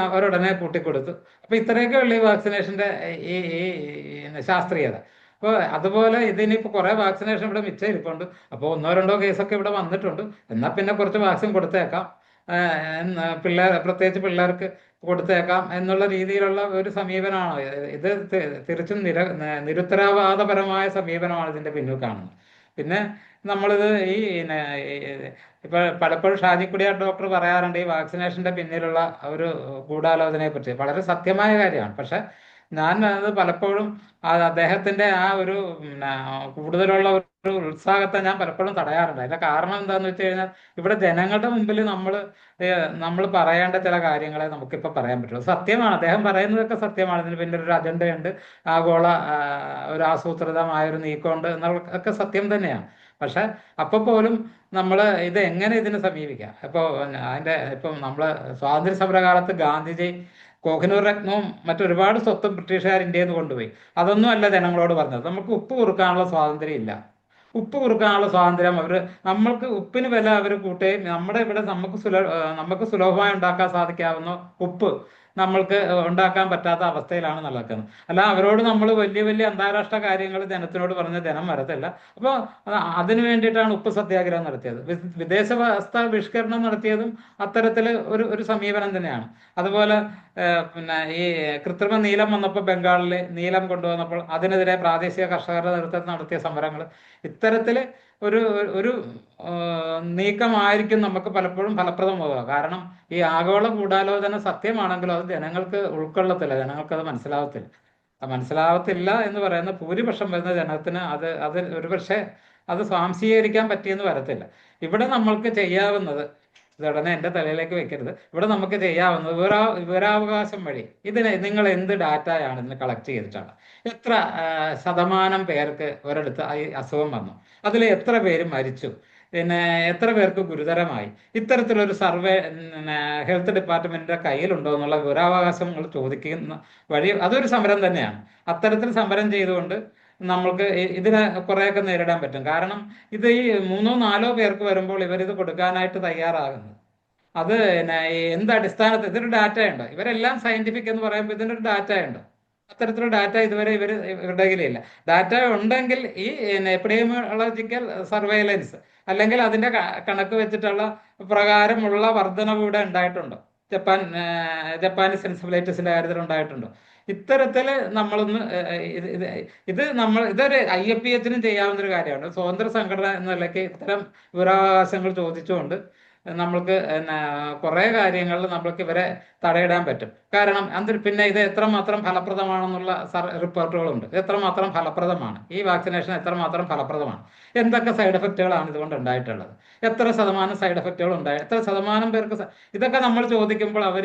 അവരുടനെ കൂട്ടിക്കൊടുത്തു. അപ്പോൾ ഇത്രയൊക്കെ ഉള്ള ഈ വാക്സിനേഷന്റെ ഈ ശാസ്ത്രീയത. അപ്പോൾ അതുപോലെ ഇതിനിപ്പോൾ കുറേ വാക്സിനേഷൻ ഇവിടെ മിച്ചം ഇരിപ്പുണ്ട്. അപ്പോൾ 1-2 കേസൊക്കെ ഇവിടെ വന്നിട്ടുണ്ട്. എന്നാൽ പിന്നെ കുറച്ച് വാക്സിൻ കൊടുത്തേക്കാം, പ്രത്യേകിച്ച് പിള്ളേർക്ക് കൊടുത്തേക്കാം എന്നുള്ള രീതിയിലുള്ള ഒരു സമീപനമാണോ ഇത്? തിരിച്ചും നിരുത്തരവാദപരമായ സമീപനമാണ് ഇതിന്റെ പിന്നിൽ കാണുന്നത്. പിന്നെ നമ്മളിത് ഇപ്പൊ പലപ്പോഴും ഷാജിക്കുടിയാർ ഡോക്ടർ പറയാറുണ്ട് ഈ വാക്സിനേഷന്റെ പിന്നിലുള്ള ഒരു ഗൂഢാലോചനയെ പറ്റി. വളരെ സത്യമായ കാര്യമാണ്. പക്ഷെ ഞാൻ അത് പലപ്പോഴും അദ്ദേഹത്തിന്റെ ഒരു കൂടുതലുള്ള ഒരു ഉത്സാഹത്തെ ഞാൻ പലപ്പോഴും തടയാറുണ്ട്. അതിന്റെ കാരണം എന്താന്ന് വെച്ച് കഴിഞ്ഞാൽ ഇവിടെ ജനങ്ങളുടെ മുമ്പിൽ നമ്മൾ പറയേണ്ട ചില കാര്യങ്ങളെ നമുക്കിപ്പോൾ പറയാൻ പറ്റുള്ളൂ. സത്യമാണ്, അദ്ദേഹം പറയുന്നതൊക്കെ സത്യമാണ്. ഇതിന് പിന്നെ ഒരു അജണ്ടയുണ്ട്, ആഗോള ഒരു ആസൂത്രിതമായ ഒരു നീക്കമുണ്ട് എന്നൊക്കെ സത്യം തന്നെയാണ്. പക്ഷെ അപ്പൊ പോലും നമ്മൾ ഇത് എങ്ങനെ ഇതിനെ സമീപിക്കാം? ഇപ്പം നമ്മള് സ്വാതന്ത്ര്യ സമരകാലത്ത് ഗാന്ധിജി കോഹിനൂർ രത്നവും മറ്റൊരുപാട് സ്വത്തും ബ്രിട്ടീഷുകാർ ഇന്ത്യയിൽ നിന്ന് കൊണ്ടുപോയി. അതൊന്നും അല്ല ജനങ്ങളോട് പറഞ്ഞത്. നമുക്ക് ഉപ്പ് കുറുക്കാനുള്ള സ്വാതന്ത്ര്യം ഇല്ല. ഉപ്പ് കുറുക്കാനുള്ള സ്വാതന്ത്ര്യം നമ്മൾക്ക് ഉപ്പിന് വില അവർ കൂട്ടുകയും നമ്മുടെ ഇവിടെ നമുക്ക് സുലഭമായി ഉണ്ടാക്കാൻ സാധിക്കാവുന്ന ഉപ്പ് നമ്മൾക്ക് ഉണ്ടാക്കാൻ പറ്റാത്ത അവസ്ഥയിലാണ് നടക്കുന്നത്. അല്ല അവരോട് നമ്മൾ വലിയ വലിയ അന്താരാഷ്ട്ര കാര്യങ്ങൾ ജനത്തിനോട് പറഞ്ഞ ജനം വരത്തില്ല. അപ്പോൾ അതിനു വേണ്ടിയിട്ടാണ് ഉപ്പ് സത്യാഗ്രഹം നടത്തിയത്. വിദേശ വസ്ത്ര ബഹിഷ്കരണം നടത്തിയതും അത്തരത്തിൽ ഒരു സമീപനം തന്നെയാണ്. അതുപോലെ പിന്നെ ഈ കൃത്രിമ നീലം വന്നപ്പോൾ ബംഗാളിൽ നീലം കൊണ്ടുവന്നപ്പോൾ അതിനെതിരെ പ്രാദേശിക കർഷകരുടെ നേതൃത്വത്തിൽ നടത്തിയ സമരങ്ങൾ ഇത്തരത്തിൽ ഒരു ഒരു നീക്കമായിരിക്കും നമുക്ക് പലപ്പോഴും ഫലപ്രദമാവുക. കാരണം ഈ ആഗോള ഗൂഢാലോചന സത്യമാണെങ്കിലും അത് ജനങ്ങൾക്ക് ഉൾക്കൊള്ളത്തില്ല, ജനങ്ങൾക്ക് അത് മനസ്സിലാവത്തില്ല എന്ന് പറയുന്ന ഭൂരിപക്ഷം വരുന്ന ജനത്തിന് അത് ഒരുപക്ഷെ അത് സ്വാംശീകരിക്കാൻ പറ്റിയെന്ന് വരത്തില്ല. ഇവിടെ നമ്മൾക്ക് ചെയ്യാവുന്നത്, ഇതുടനെ എൻ്റെ തലയിലേക്ക് വെക്കരുത്, ഇവിടെ നമുക്ക് ചെയ്യാവുന്നത് വിവരാവകാശം വഴി നിങ്ങൾ എന്ത് ഡാറ്റയാണ് ഇതിന് കളക്ട് ചെയ്തിട്ടാണ്, എത്ര ശതമാനം പേർക്ക് ഒരിടത്ത് ഈ അസുഖം വന്നു, അതിൽ എത്ര പേര് മരിച്ചു, പിന്നെ എത്ര പേർക്ക് ഗുരുതരമായി, ഇത്തരത്തിലൊരു സർവേ ഹെൽത്ത് ഡിപ്പാർട്ട്മെന്റിന്റെ കയ്യിലുണ്ടോ എന്നുള്ള വിവരാവകാശങ്ങൾ ചോദിക്കുന്ന വഴി അതൊരു സമരം തന്നെയാണ്. അത്തരത്തിൽ സമരം ചെയ്തുകൊണ്ട് നമ്മൾക്ക് ഇതിനെ കുറേയൊക്കെ നേരിടാൻ പറ്റും. കാരണം ഇത് ഈ 3-4 പേർക്ക് വരുമ്പോൾ ഇവരിത് കൊടുക്കാനായിട്ട് തയ്യാറാകുന്നത് അത് എന്ത് അടിസ്ഥാനത്തിൽ, ഇതൊരു ഡാറ്റ ഉണ്ട്. ഇവരെല്ലാം സയന്റിഫിക് എന്ന് പറയുമ്പോൾ ഇതിനൊരു ഡാറ്റ ഉണ്ട്. അത്തരത്തിലുള്ള ഡാറ്റ ഇതുവരെ ഇവരുടെ കയ്യിലില്ല. ഡാറ്റ ഉണ്ടെങ്കിൽ ഈ എപ്പിഡെമിയോളജിക്കൽ സർവൈലൻസ് അല്ലെങ്കിൽ അതിന്റെ കണക്ക് വെച്ചിട്ടുള്ള പ്രകാരമുള്ള വർധനവ് ഇവിടെ ഉണ്ടായിട്ടുണ്ടോ, ജപ്പാനീസ് എൻസെഫലൈറ്റിസിന്റെ കാര്യത്തിൽ ഉണ്ടായിട്ടുണ്ടോ? ഇത്തരത്തിൽ നമ്മളൊന്ന് ഇതൊരു IFPHനും ചെയ്യാവുന്ന ഒരു കാര്യമാണ്. സ്വതന്ത്ര സംഘടന എന്ന നിലയ്ക്ക് ഇത്തരം വിവരാവകാശങ്ങൾ ചോദിച്ചുകൊണ്ട് നമ്മൾക്ക് കുറേ കാര്യങ്ങളിൽ നമ്മൾക്ക് ഇവരെ തടയിടാൻ പറ്റും. കാരണം പിന്നെ ഇത് എത്രമാത്രം ഫലപ്രദമാണെന്നുള്ള റിപ്പോർട്ടുകളുണ്ട്. ഇത് എത്രമാത്രം ഫലപ്രദമാണ്, ഈ വാക്സിനേഷൻ എത്രമാത്രം ഫലപ്രദമാണ്, എന്തൊക്കെ സൈഡ് എഫക്റ്റുകളാണ് ഇതുകൊണ്ട് ഉണ്ടായിട്ടുള്ളത്, എത്ര ശതമാനം സൈഡ് എഫക്റ്റുകൾ ഉണ്ടായി, എത്ര ശതമാനം പേർക്ക് ഇതൊക്കെ നമ്മൾ ചോദിക്കുമ്പോൾ അവർ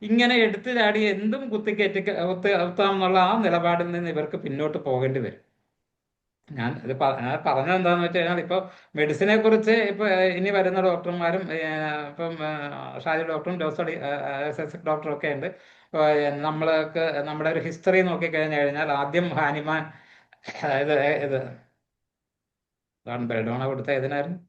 ഇങ്ങനെ എടുത്തു ചാടി എന്തും കുത്താമെന്നുള്ള ആ നിലപാടിൽ നിന്ന് ഇവർക്ക് പിന്നോട്ട് പോകേണ്ടി വരും. ഞാൻ പറഞ്ഞത് എന്താണെന്ന് വെച്ച് കഴിഞ്ഞാൽ, ഇപ്പോൾ മെഡിസിനെ കുറിച്ച് ഇപ്പോൾ ഇനി വരുന്ന ഡോക്ടർമാരും ഇപ്പം ഷാജി ഡോക്ടറും ഡോക്ടറും ഒക്കെ ഉണ്ട്. നമ്മൾക്ക് നമ്മുടെ ഒരു ഹിസ്റ്ററി നോക്കിക്കഴിഞ്ഞു കഴിഞ്ഞാൽ ആദ്യം ഹാനിമാൻ ഇത് ബെൽഡോണ കൊടുത്ത ഏതിനായിരുന്നു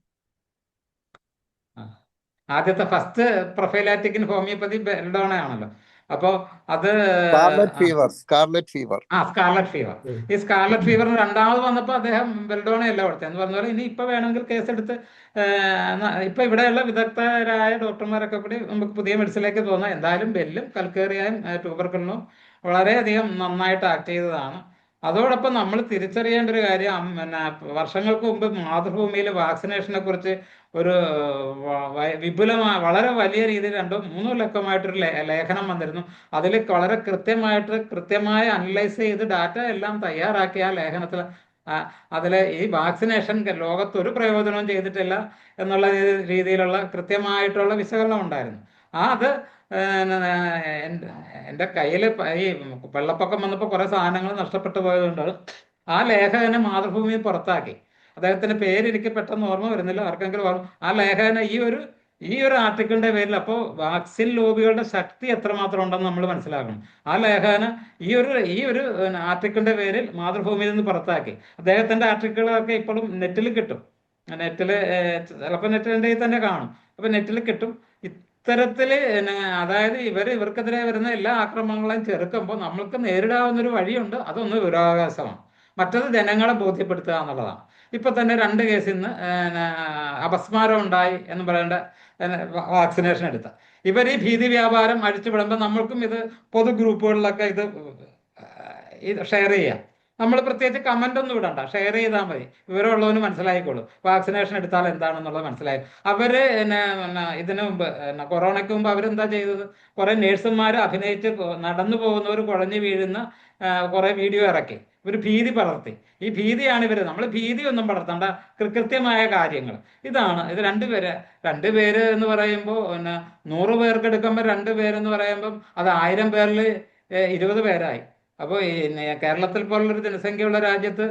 ആദ്യത്തെ ഫസ്റ്റ് പ്രൊഫൈലാറ്റിക് ഇൻ ഹോമിയോപ്പതി ബെൽഡോണ ആണല്ലോ. അപ്പോൾ അത് സ്കാർലറ്റ് ഫീവർ. ഈ സ്കാർലറ്റ് ഫീവറിന് രണ്ടാമത് വന്നപ്പോൾ അദ്ദേഹം ബെൽഡോണയല്ല കൊടുത്തത് എന്ന് പറഞ്ഞ പോലെ ഇനി ഇപ്പൊ വേണമെങ്കിൽ കേസെടുത്ത് ഇപ്പൊ ഇവിടെയുള്ള വിദഗ്ധരായ ഡോക്ടർമാരൊക്കെ കൂടി നമുക്ക് പുതിയ മെഡിസിനിലേക്ക് തോന്നാം. എന്തായാലും ബെല്ലും കൽക്കേറിയായും ട്യൂബർക്കുലിനും വളരെയധികം നന്നായിട്ട് ആക്ട് ചെയ്തതാണ്. അതോടൊപ്പം നമ്മൾ തിരിച്ചറിയേണ്ട ഒരു കാര്യം, വർഷങ്ങൾക്ക് മുമ്പ് മാതൃഭൂമിയിൽ വാക്സിനേഷനെ കുറിച്ച് ഒരു വിപുലമായ വളരെ വലിയ രീതിയിൽ 2-3 ലക്കമായിട്ടൊരു ലേഖനം വന്നിരുന്നു. അതിൽ വളരെ കൃത്യമായി അനലൈസ് ചെയ്ത് ഡാറ്റ എല്ലാം തയ്യാറാക്കിയ ആ ലേഖനത്തിൽ അതിൽ ഈ വാക്സിനേഷൻ ലോകത്തൊരു പ്രയോജനവും ചെയ്തിട്ടില്ല എന്നുള്ള രീതിയിലുള്ള കൃത്യമായിട്ടുള്ള വിശകലനം ഉണ്ടായിരുന്നു. അത് എൻ്റെ കയ്യിൽ ഈ വെള്ളപ്പൊക്കം വന്നപ്പോൾ കുറേ സാധനങ്ങൾ നഷ്ടപ്പെട്ടു പോയതുകൊണ്ട് ആ ലേഖകനെ മാതൃഭൂമിയിൽ പുറത്താക്കി. അദ്ദേഹത്തിന്റെ പേര് എനിക്ക് പെട്ടെന്ന് ഓർമ്മ വരുന്നില്ല, ആർക്കെങ്കിലും ഓർമ്മ? ആ ലേഖകനെ ഈ ഒരു ആർട്ടിക്കിളിന്റെ പേരിൽ അപ്പോൾ വാക്സിൻ ലോബികളുടെ ശക്തി എത്രമാത്രം ഉണ്ടെന്ന് നമ്മൾ മനസ്സിലാക്കണം. ആ ലേഖകന് ഈ ഒരു ആർട്ടിക്കിളിന്റെ പേരിൽ മാതൃഭൂമിയിൽ നിന്ന് പുറത്താക്കി. അദ്ദേഹത്തിന്റെ ആർട്ടിക്കിളൊക്കെ ഇപ്പോഴും നെറ്റിൽ കിട്ടും. ചിലപ്പോൾ നെറ്റിൻ്റെ തന്നെ കാണും. അപ്പൊ നെറ്റിൽ കിട്ടും. ഇത്തരത്തില് അതായത് ഇവർക്കെതിരെ വരുന്ന എല്ലാ ആക്രമണങ്ങളെയും ചെറുക്കുമ്പോൾ നമ്മൾക്ക് നേരിടാവുന്നൊരു വഴിയുണ്ട്. അതൊന്ന് വിവരാവകാശമാണ്, മറ്റത് ജനങ്ങളെ ബോധ്യപ്പെടുത്തുക എന്നുള്ളതാണ്. ഇപ്പൊ തന്നെ 2 കേസിൽ നിന്ന് അപസ്മാരം ഉണ്ടായി എന്ന് പറയേണ്ട വാക്സിനേഷൻ എടുത്ത ഇവർ ഈ ഭീതി വ്യാപാരം അഴിച്ചുവിടുമ്പോൾ നമ്മൾക്കും ഇത് പൊതു ഗ്രൂപ്പുകളിലൊക്കെ ഇത് ഷെയർ ചെയ്യാം. നമ്മൾ പ്രത്യേകിച്ച് കമന്റ് ഒന്നും ഇടണ്ട, ഷെയർ ചെയ്താൽ മതി. വിവരമുള്ളവന് മനസ്സിലായിക്കോളൂ വാക്സിനേഷൻ എടുത്താൽ എന്താണെന്നുള്ളത് മനസ്സിലായി. അവര് ഇതിനു മുമ്പ് കൊറോണയ്ക്ക് മുമ്പ് അവരെന്താ ചെയ്തത്? കുറെ നേഴ്സുമാർ അഭിനയിച്ച് നടന്നു പോകുന്നവർ കുഴഞ്ഞു വീഴുന്ന കുറെ വീഡിയോ ഇറക്കി ഒരു ഭീതി പടർത്തി. ഈ ഭീതിയാണ് നമ്മൾ ഭീതി ഒന്നും പടർത്തണ്ട, കൃത്യമായ കാര്യങ്ങൾ ഇതാണ്. ഇത് 2 പേര് എന്ന് പറയുമ്പോൾ 100 പേർക്ക് എടുക്കുമ്പോൾ 2 പേരെന്ന് പറയുമ്പം അത് 1000 പേരിൽ 20 പേരായി. അപ്പോൾ ഈ കേരളത്തിൽ പോലുള്ളൊരു ജനസംഖ്യയുള്ള രാജ്യത്ത്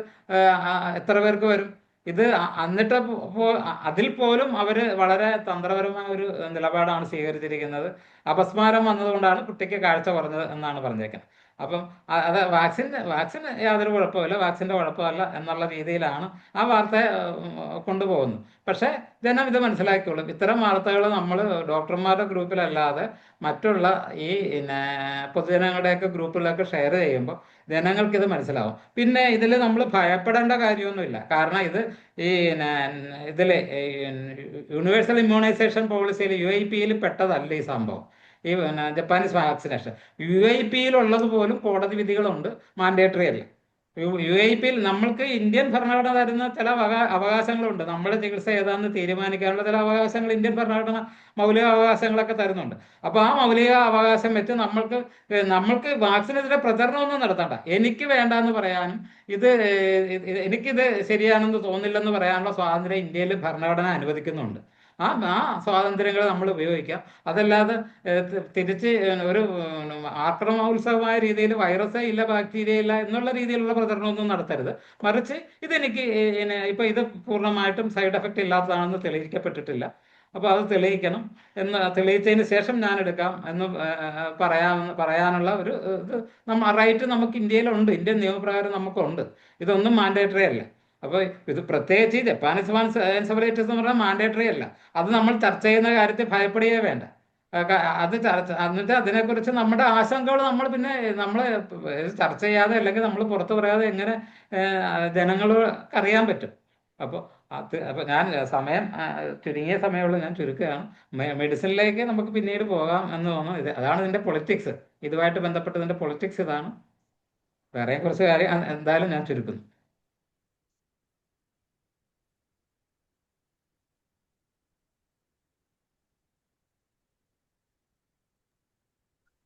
എത്ര പേർക്ക് വരും ഇത്? എന്നിട്ട് അതിൽ പോലും അവർ വളരെ തന്ത്രപരമായ ഒരു നിലപാടാണ് സ്വീകരിച്ചിരിക്കുന്നത്. അപസ്മാരം വന്നതുകൊണ്ടാണ് കുട്ടിക്ക് കാഴ്ച കുറഞ്ഞത് എന്നാണ് പറഞ്ഞേക്കുന്നത്. അപ്പം അത് വാക്സിൻ യാതൊരു കുഴപ്പമില്ല, വാക്സിൻ്റെ കുഴപ്പമല്ല എന്നുള്ള രീതിയിലാണ് ആ വാർത്ത കൊണ്ടുപോകുന്നത്. പക്ഷേ ജനം ഇത് മനസ്സിലാക്കിയോളും. ഇത്തരം വാർത്തകൾ നമ്മൾ ഡോക്ടർമാരുടെ ഗ്രൂപ്പിലല്ലാതെ മറ്റുള്ള ഈ പിന്നെ പൊതുജനങ്ങളുടെയൊക്കെ ഗ്രൂപ്പിലൊക്കെ ഷെയർ ചെയ്യുമ്പോൾ ജനങ്ങൾക്കിത് മനസ്സിലാവും. പിന്നെ ഇതിൽ നമ്മൾ ഭയപ്പെടേണ്ട കാര്യമൊന്നുമില്ല. കാരണം ഇത് ഈ ഇതിൽ യൂണിവേഴ്സൽ ഇമ്മ്യൂണൈസേഷൻ പോളിസിയിൽ UIP-യിൽ പെട്ടതല്ല ഈ സംഭവം. ഈ ജപ്പാനീസ് വാക്സിനേഷൻ UIP-യിൽ ഉള്ളത് പോലും കോടതി വിധികളുണ്ട്, മാൻഡേറ്ററി അല്ല. UIP-യിൽ നമ്മൾക്ക് ഇന്ത്യൻ ഭരണഘടന തരുന്ന ചില അവകാശങ്ങളുണ്ട്. നമ്മുടെ ചികിത്സ ഏതാണെന്ന് തീരുമാനിക്കാനുള്ള ചില അവകാശങ്ങൾ ഇന്ത്യൻ ഭരണഘടന മൗലിക അവകാശങ്ങളൊക്കെ തരുന്നുണ്ട്. അപ്പോൾ ആ മൗലിക അവകാശം വെച്ച് നമ്മൾക്ക് വാക്സിനെതിരെ പ്രചരണമൊന്നും നടത്തണ്ട. എനിക്ക് വേണ്ടാന്ന് പറയാനും എനിക്കിത് ശരിയാണെന്ന് തോന്നില്ലെന്ന് പറയാനുള്ള സ്വാതന്ത്ര്യം ഇന്ത്യയിൽ ഭരണഘടന അനുവദിക്കുന്നുണ്ട്. ആ സ്വാതന്ത്ര്യങ്ങൾ നമ്മൾ ഉപയോഗിക്കാം. അതല്ലാതെ തിരിച്ച് ഒരു ആക്രമണോത്സവമായ രീതിയിൽ വൈറസേ ഇല്ല, ബാക്ടീരിയ ഇല്ല എന്നുള്ള രീതിയിലുള്ള പ്രചരണമൊന്നും നടത്തരുത്. മറിച്ച് ഇതെനിക്ക് ഇപ്പം ഇത് പൂർണ്ണമായിട്ടും സൈഡ് എഫക്റ്റ് ഇല്ലാത്തതാണെന്ന് തെളിയിക്കപ്പെട്ടിട്ടില്ല. അപ്പോൾ അത് തെളിയിക്കണം എന്ന് തെളിയിച്ചതിന് ശേഷം ഞാൻ എടുക്കാം എന്ന് പറയാനുള്ള ഒരു റൈറ്റ് നമുക്ക് ഇന്ത്യയിലുണ്ട്. ഇന്ത്യൻ നിയമപ്രകാരം നമുക്കുണ്ട്. ഇതൊന്നും മാൻഡേറ്ററി അല്ല. അപ്പോൾ ഇത് പ്രത്യേകിച്ച് ജപ്പാനീസ് എൻസെഫലൈറ്റിസ് എന്ന് പറഞ്ഞാൽ മാൻഡേറ്ററി അല്ല. അത് നമ്മൾ ചർച്ച ചെയ്യുന്ന കാര്യത്തിൽ ഭയപ്പെടുകയേ വേണ്ട. അത് എന്നിട്ട് അതിനെക്കുറിച്ച് നമ്മുടെ ആശങ്കകൾ നമ്മൾ ചർച്ച ചെയ്യാതെ അല്ലെങ്കിൽ നമ്മൾ പുറത്തു പറയാതെ എങ്ങനെ ജനങ്ങൾക്ക് അറിയാൻ പറ്റും? അപ്പോൾ ഞാൻ ചുരുങ്ങിയ സമയമുള്ളൂ, ഞാൻ ചുരുക്കുകയാണ്. മെഡിസിനിലേക്ക് നമുക്ക് പിന്നീട് പോകാം എന്ന് തോന്നുന്നു. അതാണ് ഇതിൻ്റെ പൊളിറ്റിക്സ്. ഇതുമായിട്ട് ബന്ധപ്പെട്ട് ഇതിൻ്റെ പൊളിറ്റിക്സ് ഇതാണ്. വേറെ കുറച്ച് കാര്യം എന്തായാലും ഞാൻ ചുരുക്കുന്നു.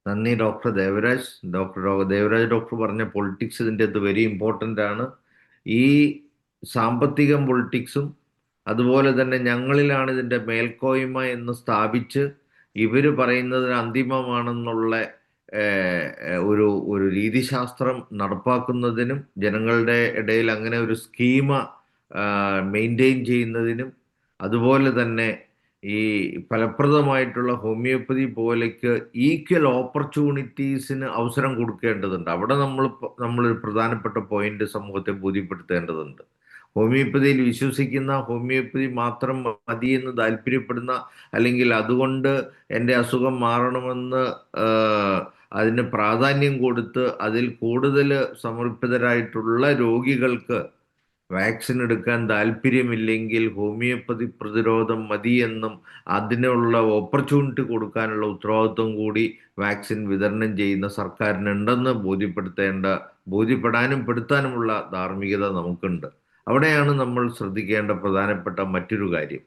നന്ദി ഡോക്ടർ ദേവരാജ്. ഡോക്ടർ പറഞ്ഞ പൊളിറ്റിക്സ് ഇതിൻ്റെ അകത്ത് വെരി ഇമ്പോർട്ടൻ്റ് ആണ്. ഈ സാമ്പത്തികം പൊളിറ്റിക്സും അതുപോലെ തന്നെ ഞങ്ങളിലാണ് ഇതിൻ്റെ മേൽക്കോയ്മ എന്ന് സ്ഥാപിച്ച് ഇവർ പറയുന്നതിന് അന്തിമമാണെന്നുള്ള ഒരു രീതിശാസ്ത്രം നടപ്പാക്കുന്നതിനും ജനങ്ങളുടെ ഇടയിൽ അങ്ങനെ ഒരു സ്കീമ മെയിൻറ്റെയിൻ ചെയ്യുന്നതിനും അതുപോലെ തന്നെ ഈ ഫലപ്രദമായിട്ടുള്ള ഹോമിയോപ്പതി പോലെക്ക് ഈക്വൽ ഓപ്പർച്യൂണിറ്റീസിന് അവസരം കൊടുക്കേണ്ടതുണ്ട്. അവിടെ നമ്മളൊരു പ്രധാനപ്പെട്ട പോയിന്റ് സമൂഹത്തെ ബോധ്യപ്പെടുത്തേണ്ടതുണ്ട്. ഹോമിയോപ്പതിയിൽ വിശ്വസിക്കുന്ന, ഹോമിയോപ്പതി മാത്രം മതിയെന്ന് താല്പര്യപ്പെടുന്ന, അല്ലെങ്കിൽ അതുകൊണ്ട് എൻ്റെ അസുഖം മാറണമെന്ന് അതിന് പ്രാധാന്യം കൊടുത്ത് അതിൽ കൂടുതൽ സമർപ്പിതരായിട്ടുള്ള രോഗികൾക്ക് വാക്സിൻ എടുക്കാൻ താല്പര്യമില്ലെങ്കിൽ ഹോമിയോപ്പതി പ്രതിരോധം മതിയെന്നും അതിനുള്ള ഓപ്പർച്യൂണിറ്റി കൊടുക്കാനുള്ള ഉത്തരവാദിത്വം കൂടി വാക്സിൻ വിതരണം ചെയ്യുന്ന സർക്കാരിനുണ്ടെന്ന് ബോധ്യപ്പെടാനും പെടുത്താനുമുള്ള ധാർമ്മികത നമുക്കുണ്ട്. അവിടെയാണ് നമ്മൾ ശ്രദ്ധിക്കേണ്ട പ്രധാനപ്പെട്ട മറ്റൊരു കാര്യം.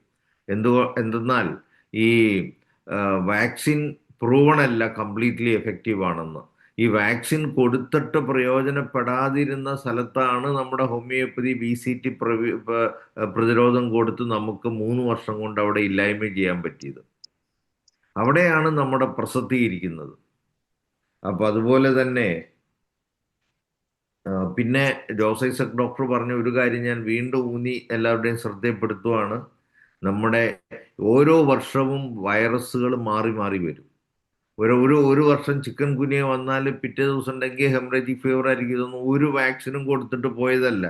എന്തെന്നാൽ ഈ വാക്സിൻ പ്രൂവൺ അല്ല കംപ്ലീറ്റ്ലി എഫക്റ്റീവ് ആണെന്ന്. ഈ വാക്സിൻ കൊടുത്തിട്ട് പ്രയോജനപ്പെടാതിരുന്ന സ്ഥലത്താണ് നമ്മുടെ ഹോമിയോപ്പതി VCT പ്രതിരോധം കൊടുത്ത് നമുക്ക് 3 വർഷം കൊണ്ട് അവിടെ ഇല്ലായ്മ ചെയ്യാൻ പറ്റിയത്. അവിടെയാണ് നമ്മുടെ പ്രസക്തി ഇരിക്കുന്നത്. അപ്പം അതുപോലെ തന്നെ പിന്നെ ജോസ് ഐസക് ഡോക്ടർ പറഞ്ഞ ഒരു കാര്യം ഞാൻ വീണ്ടും ഊന്നി എല്ലാവരുടെയും ശ്രദ്ധയപ്പെടുത്തുവാണ്. നമ്മുടെ ഓരോ വർഷവും വൈറസുകൾ മാറി മാറി വരും. ഒരു വർഷം ചിക്കൻ ഗുനിയ വന്നാൽ പിറ്റേ ദിവസം ഡെങ്കി ഹെമറേജിക് ഫീവർ ആയിരിക്കും. ഇതൊന്നും ഒരു വാക്സിനും കൊടുത്തിട്ട് പോയതല്ല.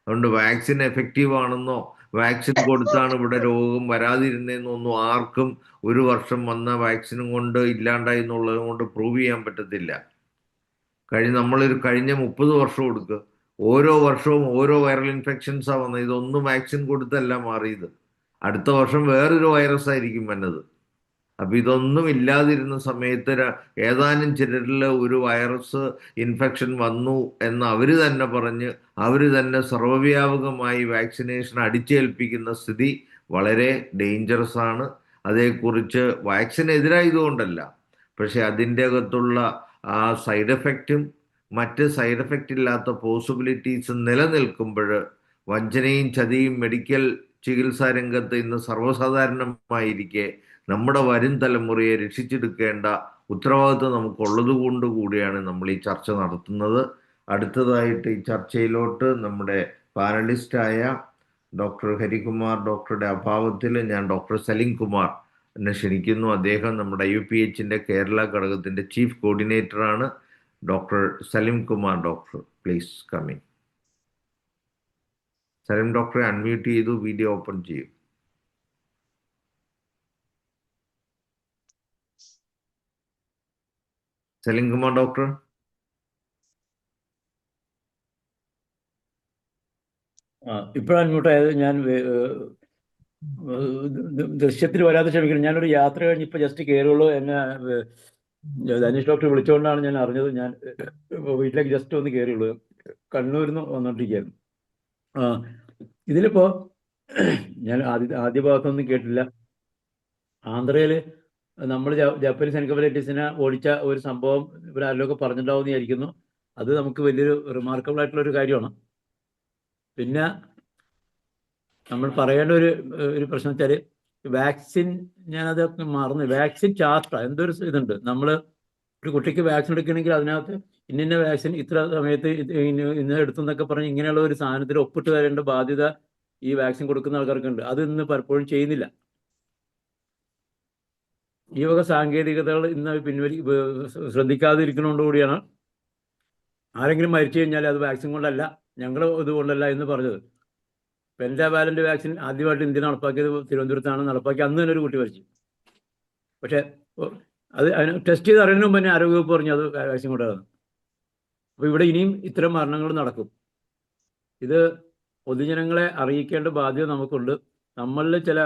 അതുകൊണ്ട് വാക്സിൻ എഫക്റ്റീവ് ആണെന്നോ വാക്സിൻ കൊടുത്താണ് ഇവിടെ രോഗം വരാതിരുന്നതെന്നൊന്നും ആർക്കും ഒരു വർഷം വന്ന വാക്സിനും കൊണ്ട് ഇല്ലാണ്ടായി എന്നുള്ളത് കൊണ്ട് പ്രൂവ് ചെയ്യാൻ പറ്റത്തില്ല. നമ്മളൊരു കഴിഞ്ഞ 30 വർഷം എടുക്കുക, ഓരോ വർഷവും ഓരോ വൈറൽ ഇൻഫെക്ഷൻസാണ് വന്നത്. ഇതൊന്നും വാക്സിൻ കൊടുത്തല്ല മാറിയത്. അടുത്ത വർഷം വേറൊരു വൈറസ് ആയിരിക്കും വന്നത്. അപ്പം ഇതൊന്നും ഇല്ലാതിരുന്ന സമയത്ത് ഏതാനും ചിലരിൽ ഒരു വൈറസ് ഇൻഫെക്ഷൻ വന്നു എന്ന് അവർ തന്നെ പറഞ്ഞ് അവർ തന്നെ സർവ്വവ്യാപകമായി വാക്സിനേഷൻ അടിച്ചേൽപ്പിക്കുന്ന സ്ഥിതി വളരെ ഡേഞ്ചറസ് ആണ്. അതേക്കുറിച്ച് വാക്സിനെതിരായതുകൊണ്ടല്ല, പക്ഷെ അതിൻ്റെ അകത്തുള്ള ആ സൈഡ് എഫക്റ്റും മറ്റ് സൈഡ് എഫക്റ്റ് ഇല്ലാത്ത പോസിബിലിറ്റീസും നിലനിൽക്കുമ്പോൾ വഞ്ചനയും ചതിയും മെഡിക്കൽ ചികിത്സാ രംഗത്ത് ഇന്ന് സർവ്വസാധാരണമായിരിക്കെ നമ്മുടെ വരും തലമുറയെ രക്ഷിച്ചെടുക്കേണ്ട ഉത്തരവാദിത്വം നമുക്കുള്ളത് കൊണ്ട് കൂടിയാണ് നമ്മൾ ഈ ചർച്ച നടത്തുന്നത്. അടുത്തതായിട്ട് ഈ ചർച്ചയിലോട്ട് നമ്മുടെ പാനലിസ്റ്റായ ഡോക്ടർ ഹരികുമാർ ഡോക്ടറുടെ അഭാവത്തിൽ ഞാൻ ഡോക്ടർ സലിം കുമാർ എന്നെ ക്ഷണിക്കുന്നു. അദ്ദേഹം നമ്മുടെ IUPH കേരള ഘടകത്തിൻ്റെ ചീഫ് കോർഡിനേറ്ററാണ്. Dr. Salim Kumar, doctor, please come in. Salim ഡോക്ടറെ അൺമ്യൂട്ട് ചെയ്തു, വീഡിയോ ഓപ്പൺ ചെയ്യും. സലിം കുമാർ ഡോക്ടർ. ഇപ്പോഴാണ് അൺമ്യൂട്ടായത്. ഞാൻ ദൃശ്യത്തിൽ വരാതെ ക്ഷമിക്കണം. ഞാനൊരു യാത്ര കഴിഞ്ഞ് ഇപ്പൊ ജസ്റ്റ് കയറുള്ളൂ. എന്നെ ധനീഷ് ഡോക്ടർ വിളിച്ചുകൊണ്ടാണ് ഞാൻ അറിഞ്ഞത്. ഞാൻ വീട്ടിലേക്ക് ജസ്റ്റ് ഒന്ന് കയറിയുള്ളൂ. കണ്ണൂരിൽ നിന്ന് വന്നോണ്ടിരിക്കുകയായിരുന്നു. ഇതിലിപ്പോ ഞാൻ ആദ്യ ഭാഗത്തൊന്നും കേട്ടില്ല. ആന്ധ്രയില് നമ്മൾ ജാപ്പനീസ് എൻകഫലൈറ്റിസിനെ ഓടിച്ച ഒരു സംഭവം ഇവരാരിലൊക്കെ പറഞ്ഞിട്ടുണ്ടാവും എന്ന് വിചാരിക്കുന്നു. അത് നമുക്ക് വലിയൊരു റിമാർക്കബിൾ ആയിട്ടുള്ള ഒരു കാര്യമാണ്. പിന്നെ നമ്മൾ പറയേണ്ട ഒരു പ്രശ്നം വെച്ചാൽ വാക്സിൻ, ഞാനത് മറന്നു. വാക്സിൻ ചാർട്ടർ എന്തൊരു ഇതുണ്ട്. നമ്മൾ ഒരു കുട്ടിക്ക് വാക്സിൻ എടുക്കണമെങ്കിൽ അതിനകത്ത് ഇന്ന വാക്സിൻ ഇത്ര സമയത്ത് ഇന്ന എടുത്തെന്നൊക്കെ പറഞ്ഞ് ഇങ്ങനെയുള്ള ഒരു സാധനത്തിൽ ഒപ്പിട്ട് തരേണ്ട ബാധ്യത ഈ വാക്സിൻ കൊടുക്കുന്ന ആൾക്കാർക്കുണ്ട്. അത് ഇന്ന് പലപ്പോഴും ചെയ്യുന്നില്ല. ഈ വക സാങ്കേതികതകൾ ഇന്ന് ശ്രദ്ധിക്കാതിരിക്കുന്നതുകൊണ്ടുകൂടിയാണ് ആരെങ്കിലും മരിച്ചു കഴിഞ്ഞാൽ അത് വാക്സിൻ കൊണ്ടല്ല, ഞങ്ങൾ ഇതുകൊണ്ടല്ല എന്ന് പറഞ്ഞത്. പെൻറ്റാവാലന്റ് വാക്സിൻ ആദ്യമായിട്ട് ഇന്ത്യ നടപ്പാക്കിയത് തിരുവനന്തപുരത്താണ് നടപ്പാക്കി. അന്ന് തന്നെ ഒരു കുട്ടി മരിച്ചു. പക്ഷെ അത് അതിന് ടെസ്റ്റ് ചെയ്ത് അറിയുന്നതിന് മുമ്പ് തന്നെ ആരോഗ്യവകുപ്പ് പറഞ്ഞു അത് വാക്സിൻ കൊണ്ടാണ്. അപ്പോൾ ഇവിടെ ഇനിയും ഇത്തരം മരണങ്ങൾ നടക്കും. ഇത് പൊതുജനങ്ങളെ അറിയിക്കേണ്ട ബാധ്യത നമുക്കുണ്ട്. നമ്മളിൽ ചില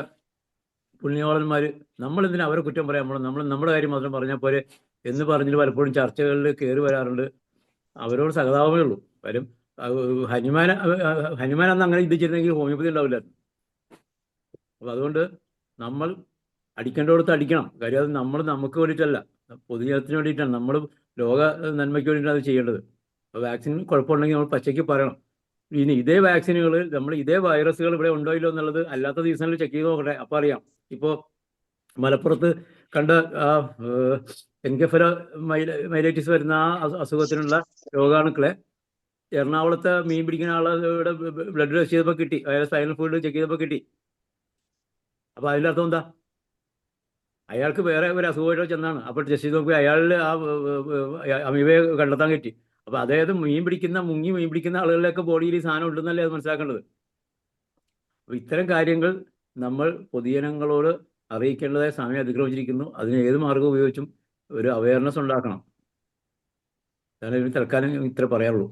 പുണ്യവാളന്മാർ നമ്മളിതിന് അവരെ കുറ്റം പറയാൻ നമ്മൾ നമ്മുടെ കാര്യം മാത്രം പറഞ്ഞാൽ പോരെ എന്ന് പറഞ്ഞിട്ട് പലപ്പോഴും ചർച്ചകളിൽ കയറി വരാറുണ്ട്. അവരോട് സഹതാപമേ ഉള്ളൂ. കാര്യം ഹനുമാൻ അന്ന് അങ്ങനെ ചിന്തിച്ചിരുന്നെങ്കിൽ ഹോമിയോപ്പതി ഉണ്ടാവില്ലായിരുന്നു. അപ്പം അതുകൊണ്ട് നമ്മൾ അടിക്കേണ്ടടുത്ത് അടിക്കണം. കാര്യം അത് നമ്മൾ നമുക്ക് വേണ്ടിയിട്ടല്ല, പൊതുജനത്തിന് വേണ്ടിയിട്ടാണ്. നമ്മൾ ലോക നന്മയ്ക്ക് വേണ്ടിയിട്ടാണ് അത് ചെയ്യേണ്ടത്. അപ്പോൾ വാക്സിൻ കുഴപ്പമുണ്ടെങ്കിൽ നമ്മൾ പച്ചയ്ക്ക് പറയണം. ഇനി ഇതേ വാക്സിനുകൾ നമ്മൾ ഇതേ വൈറസുകൾ ഇവിടെ ഉണ്ടോ ഇല്ലോ എന്നുള്ളത് അല്ലാത്ത സീസണിൽ ചെക്ക് ചെയ്ത് നോക്കട്ടെ, അപ്പോൾ അറിയാം. ഇപ്പോൾ മലപ്പുറത്ത് കണ്ട ആ എൻകെഫലൈറ്റിസ് വരുന്ന ആ അസുഖത്തിനുള്ള രോഗാണുക്കളെ എറണാകുളത്തെ മീൻ പിടിക്കുന്ന ആളുടെ ബ്ലഡ് ടെസ്റ്റ് ചെയ്തപ്പോൾ കിട്ടി, അയാളെ സ്പൈനൽ ഫ്ലൂയിഡ് ചെക്ക് ചെയ്തപ്പോൾ കിട്ടി. അപ്പോൾ അതിൻ്റെ അർത്ഥം എന്താ? അയാൾക്ക് വേറെ ഒരു അസുഖമായിട്ട് ചെന്നാണ്. അപ്പോൾ ടെസ്റ്റ് ചെയ്ത് നോക്കി അയാളിൽ ആ അമീബയെ കണ്ടെത്താൻ പറ്റി. അപ്പോൾ അതായത് മീൻ പിടിക്കുന്ന ആളുകളിലൊക്കെ ബോഡിയിൽ ഈ സാധനം ഉണ്ടെന്നല്ലേ അത് മനസ്സിലാക്കേണ്ടത്. അപ്പോൾ ഇത്തരം കാര്യങ്ങൾ നമ്മൾ പൊതുജനങ്ങളോട് അറിയിക്കേണ്ടതായ സമയം അതിക്രമിച്ചിരിക്കുന്നു. അതിന് ഏത് മാർഗം ഉപയോഗിച്ചും ഒരു അവയർനെസ് ഉണ്ടാക്കണം. ഞാൻ ഇതിന് തൽക്കാലം ഇത്ര പറയാറുള്ളൂ.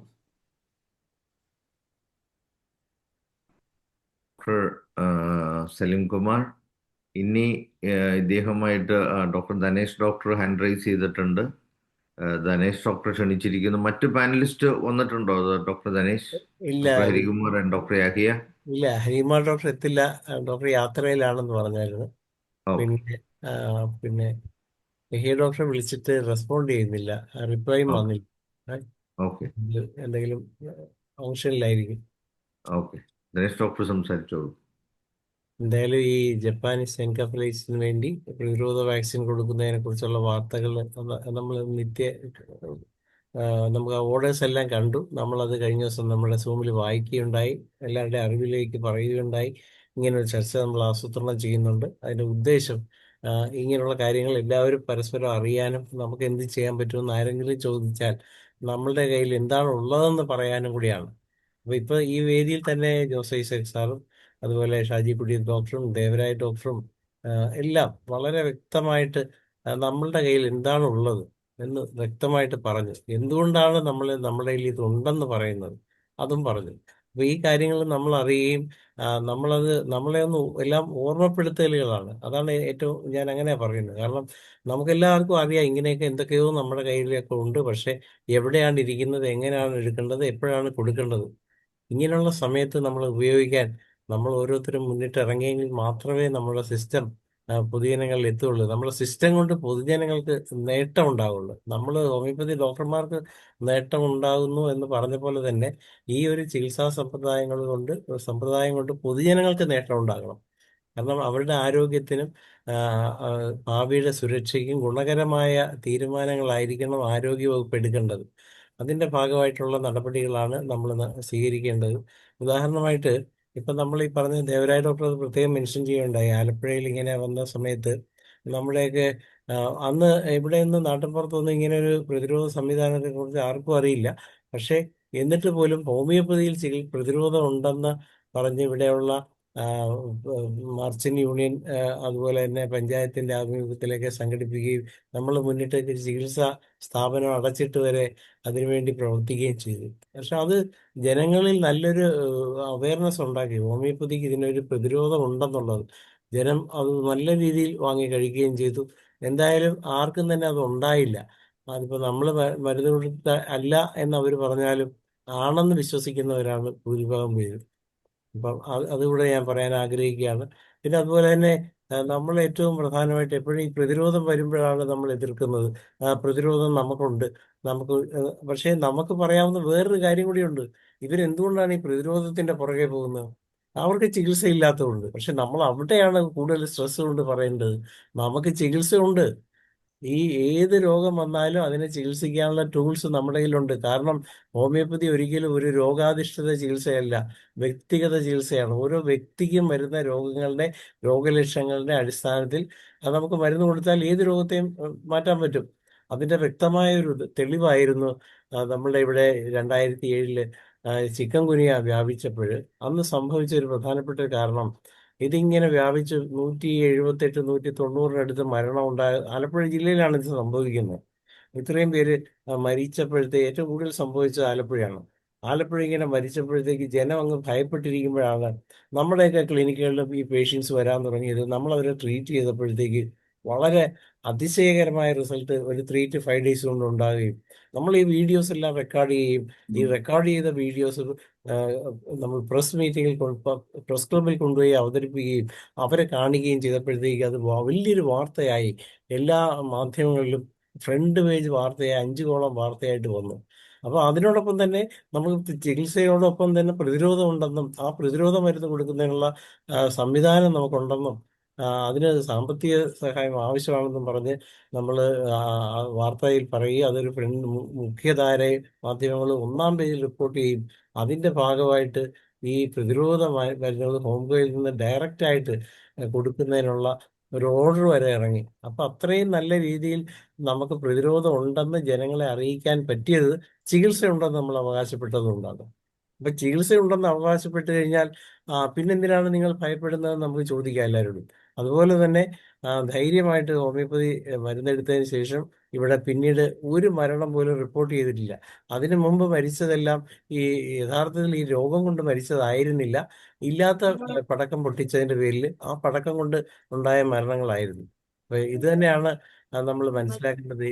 സലിം കുമാർ, ഇനി ഇദ്ദേഹമായിട്ട് doctor Dhanesh doctor hand raise ചെയ്തിട്ടുണ്ട്. ധനേഷ് ഡോക്ടർ ക്ഷണിച്ചിരിക്കുന്നു. മറ്റു പാനലിസ്റ്റ് വന്നിട്ടുണ്ടോ ഡോക്ടർ ധനേഷ്? ഇല്ല, ഹരികുമാർ ആൻഡ് ഡോക്ടർ യാഹിയ? ഇല്ല, ഹരികുമാർ ഡോക്ടർ എത്തില്ല. ഡോക്ടർ യാത്രയിലാണെന്ന് പറഞ്ഞായിരുന്നു. പിന്നെ യഹിയ ഡോക്ടറെ വിളിച്ചിട്ട് റെസ്പോണ്ട് ചെയ്യുന്നില്ല, റിപ്ലൈയും വന്നില്ല. എന്തെങ്കിലും ഫംഗ്ഷനിലായിരിക്കും. ധനേഷ് ഡോക്ടർ സംസാരിച്ചോളൂ. എന്തായാലും ഈ ജപ്പാനീസ് എൻകഫലൈറ്റിസിന് വേണ്ടി പ്രതിരോധ വാക്സിൻ കൊടുക്കുന്നതിനെ കുറിച്ചുള്ള വാർത്തകൾ നമ്മൾ നമുക്ക് ആ ഓർഡേഴ്സ് എല്ലാം കണ്ടു. നമ്മളത് കഴിഞ്ഞ ദിവസം നമ്മുടെ സൂമിൽ വായിക്കുകയുണ്ടായി, എല്ലാവരുടെ അറിവിലേക്ക് പറയുകയുണ്ടായി. ഇങ്ങനൊരു ചർച്ച നമ്മൾ ആസൂത്രണം ചെയ്യുന്നുണ്ട്. അതിൻ്റെ ഉദ്ദേശം ഇങ്ങനെയുള്ള കാര്യങ്ങൾ എല്ലാവരും പരസ്പരം അറിയാനും നമുക്ക് എന്ത് ചെയ്യാൻ പറ്റുമെന്ന് ആരെങ്കിലും ചോദിച്ചാൽ നമ്മളുടെ കയ്യിൽ എന്താണ് ഉള്ളതെന്ന് പറയാനും കൂടിയാണ്. അപ്പോൾ ഇപ്പോൾ ഈ വേദിയിൽ തന്നെ ജോസ് ഐസക് സാറും അതുപോലെ ഷാജി കുര്യൻ ഡോക്ടറും ദേവരായ ഡോക്ടറും എല്ലാം വളരെ വ്യക്തമായിട്ട് നമ്മളുടെ കയ്യിൽ എന്താണ് ഉള്ളത് എന്ന് വ്യക്തമായിട്ട് പറഞ്ഞു. എന്തുകൊണ്ടാണ് നമ്മുടെ കയ്യിൽ ഇത് ഉണ്ടെന്ന് പറയുന്നത് അതും പറഞ്ഞു. അപ്പോൾ ഈ കാര്യങ്ങൾ നമ്മൾ അറിയുകയും നമ്മളെ ഒന്ന് എല്ലാം ഓർമ്മപ്പെടുത്തലുകളാണ്. അതാണ് ഏറ്റവും ഞാൻ അങ്ങനെ പറയുന്നത്. കാരണം നമുക്കെല്ലാവർക്കും അറിയാം ഇങ്ങനെയൊക്കെ എന്തൊക്കെയോ നമ്മുടെ കയ്യിലൊക്കെ ഉണ്ട്. പക്ഷെ എവിടെയാണ് ഇരിക്കുന്നത്, എങ്ങനെയാണ് എടുക്കേണ്ടത്, എപ്പോഴാണ് കൊടുക്കേണ്ടത്, ഇങ്ങനെയുള്ള സമയത്ത് നമ്മൾ ഉപയോഗിക്കാൻ നമ്മൾ ഓരോരുത്തരും മുന്നിട്ട് ഇറങ്ങിയെങ്കിൽ മാത്രമേ നമ്മുടെ സിസ്റ്റം പൊതുജനങ്ങളിൽ എത്തുള്ളൂ. നമ്മുടെ സിസ്റ്റം കൊണ്ട് പൊതുജനങ്ങൾക്ക് നേട്ടം ഉണ്ടാവുള്ളൂ. നമ്മൾ ഹോമിയോപ്പതി ഡോക്ടർമാർക്ക് നേട്ടം ഉണ്ടാകുന്നു എന്ന് പറഞ്ഞ പോലെ തന്നെ ഈ ഒരു ചികിത്സാ സമ്പ്രദായം കൊണ്ട് പൊതുജനങ്ങൾക്ക് നേട്ടം ഉണ്ടാകണം. കാരണം അവരുടെ ആരോഗ്യത്തിനും ഭാവിയുടെ സുരക്ഷയ്ക്കും ഗുണകരമായ തീരുമാനങ്ങളായിരിക്കണം ആരോഗ്യവകുപ്പ് എടുക്കേണ്ടത്. അതിൻ്റെ ഭാഗമായിട്ടുള്ള നടപടികളാണ് നമ്മൾ സ്വീകരിക്കേണ്ടത്. ഉദാഹരണമായിട്ട് ഇപ്പം നമ്മൾ ഈ പറഞ്ഞ ദേവരായ ഡോക്ടർ പ്രത്യേകം മെൻഷൻ ചെയ്യുകയുണ്ടായി. ആലപ്പുഴയിൽ ഇങ്ങനെ വന്ന സമയത്ത് നമ്മുടെയൊക്കെ ആ, അന്ന് എവിടെയൊന്നും നാട്ടിൻപുറത്തൊന്നും ഇങ്ങനെ ഒരു പ്രതിരോധ സംവിധാനത്തെ കുറിച്ച് ആർക്കും അറിയില്ല. പക്ഷേ എന്നിട്ട് പോലും ഹോമിയോപ്പതിയിൽ പ്രതിരോധം ഉണ്ടെന്ന് പറഞ്ഞ് ഇവിടെയുള്ള ആ, മർച്ചന്റ് യൂണിയൻ, അതുപോലെ തന്നെ പഞ്ചായത്തിന്റെ ആഭിമുഖ്യത്തിലൊക്കെ സംഘടിപ്പിക്കുകയും നമ്മൾ മുന്നിട്ട് ഒരു ചികിത്സാ സ്ഥാപനം അടച്ചിട്ട് വരെ അതിനുവേണ്ടി പ്രവർത്തിക്കുകയും ചെയ്തു. പക്ഷെ അത് ജനങ്ങളിൽ നല്ലൊരു അവയർനെസ് ഉണ്ടാക്കി. ഹോമിയോപ്പതിക്ക് ഇതിനൊരു പ്രതിരോധം ഉണ്ടെന്നുള്ളത് ജനം അത് നല്ല രീതിയിൽ വാങ്ങി കഴിക്കുകയും ചെയ്തു. എന്തായാലും ആർക്കും തന്നെ അത് ഉണ്ടായില്ല. അതിപ്പോ നമ്മൾ മരുന്ന് കൊടുത്ത അല്ല എന്ന് അവർ പറഞ്ഞാലും ആണെന്ന് വിശ്വസിക്കുന്നവരാണ് ഭൂരിഭാഗം പേരും. അപ്പം അതുകൂടെ ഞാൻ പറയാൻ ആഗ്രഹിക്കുകയാണ്. പിന്നെ അതുപോലെ തന്നെ നമ്മൾ ഏറ്റവും പ്രധാനമായിട്ട് എപ്പോഴും ഈ പ്രതിരോധം വരുമ്പോഴാണ് നമ്മൾ എതിർക്കുന്നത്. പ്രതിരോധം നമുക്കുണ്ട്, നമുക്ക് പക്ഷേ നമുക്ക് പറയാവുന്ന വേറൊരു കാര്യം കൂടിയുണ്ട്. ഇവരെന്തുകൊണ്ടാണ് ഈ പ്രതിരോധത്തിന്റെ പുറകെ പോകുന്നത്? അവർക്ക് ചികിത്സയില്ലാത്തതുകൊണ്ട്. പക്ഷെ നമ്മൾ അവിടെയാണ് കൂടുതൽ സ്ട്രെസ് കൊണ്ട് പറയേണ്ടത്. നമുക്ക് ചികിത്സയുണ്ട്. ഈ ഏത് രോഗം വന്നാലും അതിനെ ചികിത്സിക്കാനുള്ള ടൂൾസ് നമ്മുടെ കയ്യിലുണ്ട്. കാരണം ഹോമിയോപ്പതി ഒരിക്കലും ഒരു രോഗാധിഷ്ഠിത ചികിത്സയല്ല, വ്യക്തിഗത ചികിത്സയാണ്. ഓരോ വ്യക്തിക്കും വരുന്ന രോഗങ്ങളുടെ രോഗലക്ഷണങ്ങളുടെ അടിസ്ഥാനത്തിൽ അത് നമുക്ക് മരുന്ന് കൊടുത്താൽ ഏത് രോഗത്തെയും മാറ്റാൻ പറ്റും. അതിന്റെ വ്യക്തമായ ഒരു തെളിവായിരുന്നു നമ്മളുടെ ഇവിടെ 2007 ചിക്കൻ ഗുനിയ വ്യാപിച്ചപ്പോൾ അന്ന് സംഭവിച്ച ഒരു പ്രധാനപ്പെട്ട ഒരു കാരണം, ഇതിങ്ങനെ വ്യാപിച്ച് 178 190-അടുത്ത് മരണം ഉണ്ടായ ആലപ്പുഴ ജില്ലയിലാണ് ഇത് സംഭവിക്കുന്നത്. ഇത്രയും പേര് മരിച്ചപ്പോഴത്തെ ഏറ്റവും കൂടുതൽ സംഭവിച്ചത് ആലപ്പുഴയാണ്. ആലപ്പുഴ ഇങ്ങനെ മരിച്ചപ്പോഴത്തേക്ക് ജനം അങ്ങ് ഭയപ്പെട്ടിരിക്കുമ്പോഴാണ് നമ്മുടെയൊക്കെ ക്ലിനിക്കുകളിലും ഈ പേഷ്യൻസ് വരാൻ തുടങ്ങിയത്. നമ്മൾ അവരെ ട്രീറ്റ് ചെയ്തപ്പോഴത്തേക്ക് വളരെ അതിശയകരമായ റിസൾട്ട് ഒരു 3 to 5 days കൊണ്ട് ഉണ്ടാകുകയും നമ്മൾ ഈ വീഡിയോസ് എല്ലാം റെക്കോർഡ് ചെയ്യുകയും ഈ റെക്കോർഡ് ചെയ്ത വീഡിയോസ് നമ്മൾ പ്രസ് മീറ്റിങ്ങിൽ പ്രസ് ക്ലബിൽ കൊണ്ടുപോയി അവതരിപ്പിക്കുകയും അവരെ കാണിക്കുകയും ചെയ്തപ്പോഴത്തേക്ക് അത് വലിയൊരു വാർത്തയായി. എല്ലാ മാധ്യമങ്ങളിലും ഫ്രണ്ട് പേജ് വാർത്തയായി, 5 കോളം വാർത്തയായിട്ട് വന്നു. അപ്പോൾ അതിനോടൊപ്പം തന്നെ നമുക്ക് ചികിത്സയോടൊപ്പം തന്നെ പ്രതിരോധം ഉണ്ടെന്നും ആ പ്രതിരോധ മരുന്ന് കൊടുക്കുന്നതിനുള്ള സംവിധാനം നമുക്കുണ്ടെന്നും അതിന് സാമ്പത്തിക സഹായം ആവശ്യമാണെന്നും പറഞ്ഞ് നമ്മൾ വാർത്തയിൽ പറയുക, അതൊരു മുഖ്യധാര മാധ്യമങ്ങൾ 1-ാം പേജിൽ റിപ്പോർട്ട് ചെയ്യും. അതിന്റെ ഭാഗമായിട്ട് ഈ പ്രതിരോധ മരുന്നുകൾ ഹോംകോയിൽ നിന്ന് ഡയറക്റ്റ് ആയിട്ട് കൊടുക്കുന്നതിനുള്ള ഒരു ഓർഡർ വരെ ഇറങ്ങി. അപ്പൊ അത്രയും നല്ല രീതിയിൽ നമുക്ക് പ്രതിരോധം ഉണ്ടെന്ന് ജനങ്ങളെ അറിയിക്കാൻ പറ്റിയത് ചികിത്സയുണ്ടെന്ന് നമ്മൾ അവകാശപ്പെട്ടതുകൊണ്ടാണ്. അപ്പൊ ചികിത്സയുണ്ടെന്ന് അവകാശപ്പെട്ട് കഴിഞ്ഞാൽ പിന്നെന്തിനാണ് നിങ്ങൾ ഭയപ്പെടുന്നത് നമുക്ക് ചോദിക്കാം എല്ലാവരോടും. അതുപോലെ തന്നെ ധൈര്യമായിട്ട് ഹോമിയോപ്പതി മരുന്നെടുത്തതിന് ശേഷം ഇവിടെ പിന്നീട് ഒരു മരണം പോലും റിപ്പോർട്ട് ചെയ്തിട്ടില്ല. അതിനു മുമ്പ് മരിച്ചതെല്ലാം ഈ യഥാർത്ഥത്തിൽ ഈ രോഗം കൊണ്ട് മരിച്ചതായിരുന്നില്ല, ഇല്ലാത്ത പടക്കം പൊട്ടിച്ചതിന്റെ പേരിൽ ആ പടക്കം കൊണ്ട് ഉണ്ടായ മരണങ്ങളായിരുന്നു. അപ്പൊ ഇത് തന്നെയാണ് നമ്മൾ മനസ്സിലാക്കേണ്ടത്.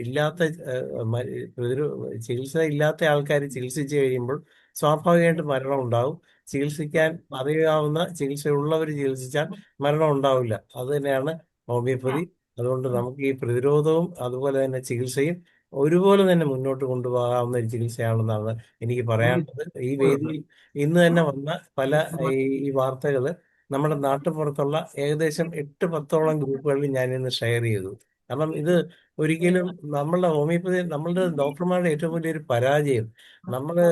ചികിത്സ ഇല്ലാത്ത ആൾക്കാർ ചികിത്സിച്ച് കഴിയുമ്പോൾ സ്വാഭാവികമായിട്ട് മരണം ഉണ്ടാവും. ചികിത്സിക്കാൻ അറിയാവുന്ന ചികിത്സയുള്ളവർ ചികിത്സിച്ചാൽ മരണം ഉണ്ടാവില്ല. അത് തന്നെയാണ് ഹോമിയോപ്പതി. അതുകൊണ്ട് നമുക്ക് ഈ പ്രതിരോധവും അതുപോലെ തന്നെ ചികിത്സയും ഒരുപോലെ തന്നെ മുന്നോട്ട് കൊണ്ടുപോകാവുന്ന ഒരു ചികിത്സയാണെന്നാണ് എനിക്ക് പറയാനുള്ളത്. ഈ വേദിയിൽ ഇന്ന് തന്നെ വന്ന പല ഈ വാർത്തകൾ നമ്മുടെ നാട്ടുപുറത്തുള്ള ഏകദേശം 8-10ഓളം ഗ്രൂപ്പുകളിൽ ഞാൻ ഇന്ന് ഷെയർ ചെയ്തു. കാരണം ഇത് ഒരിക്കലും നമ്മളുടെ ഡോക്ടർമാരുടെ ഏറ്റവും വലിയൊരു പരാജയം, നമ്മള്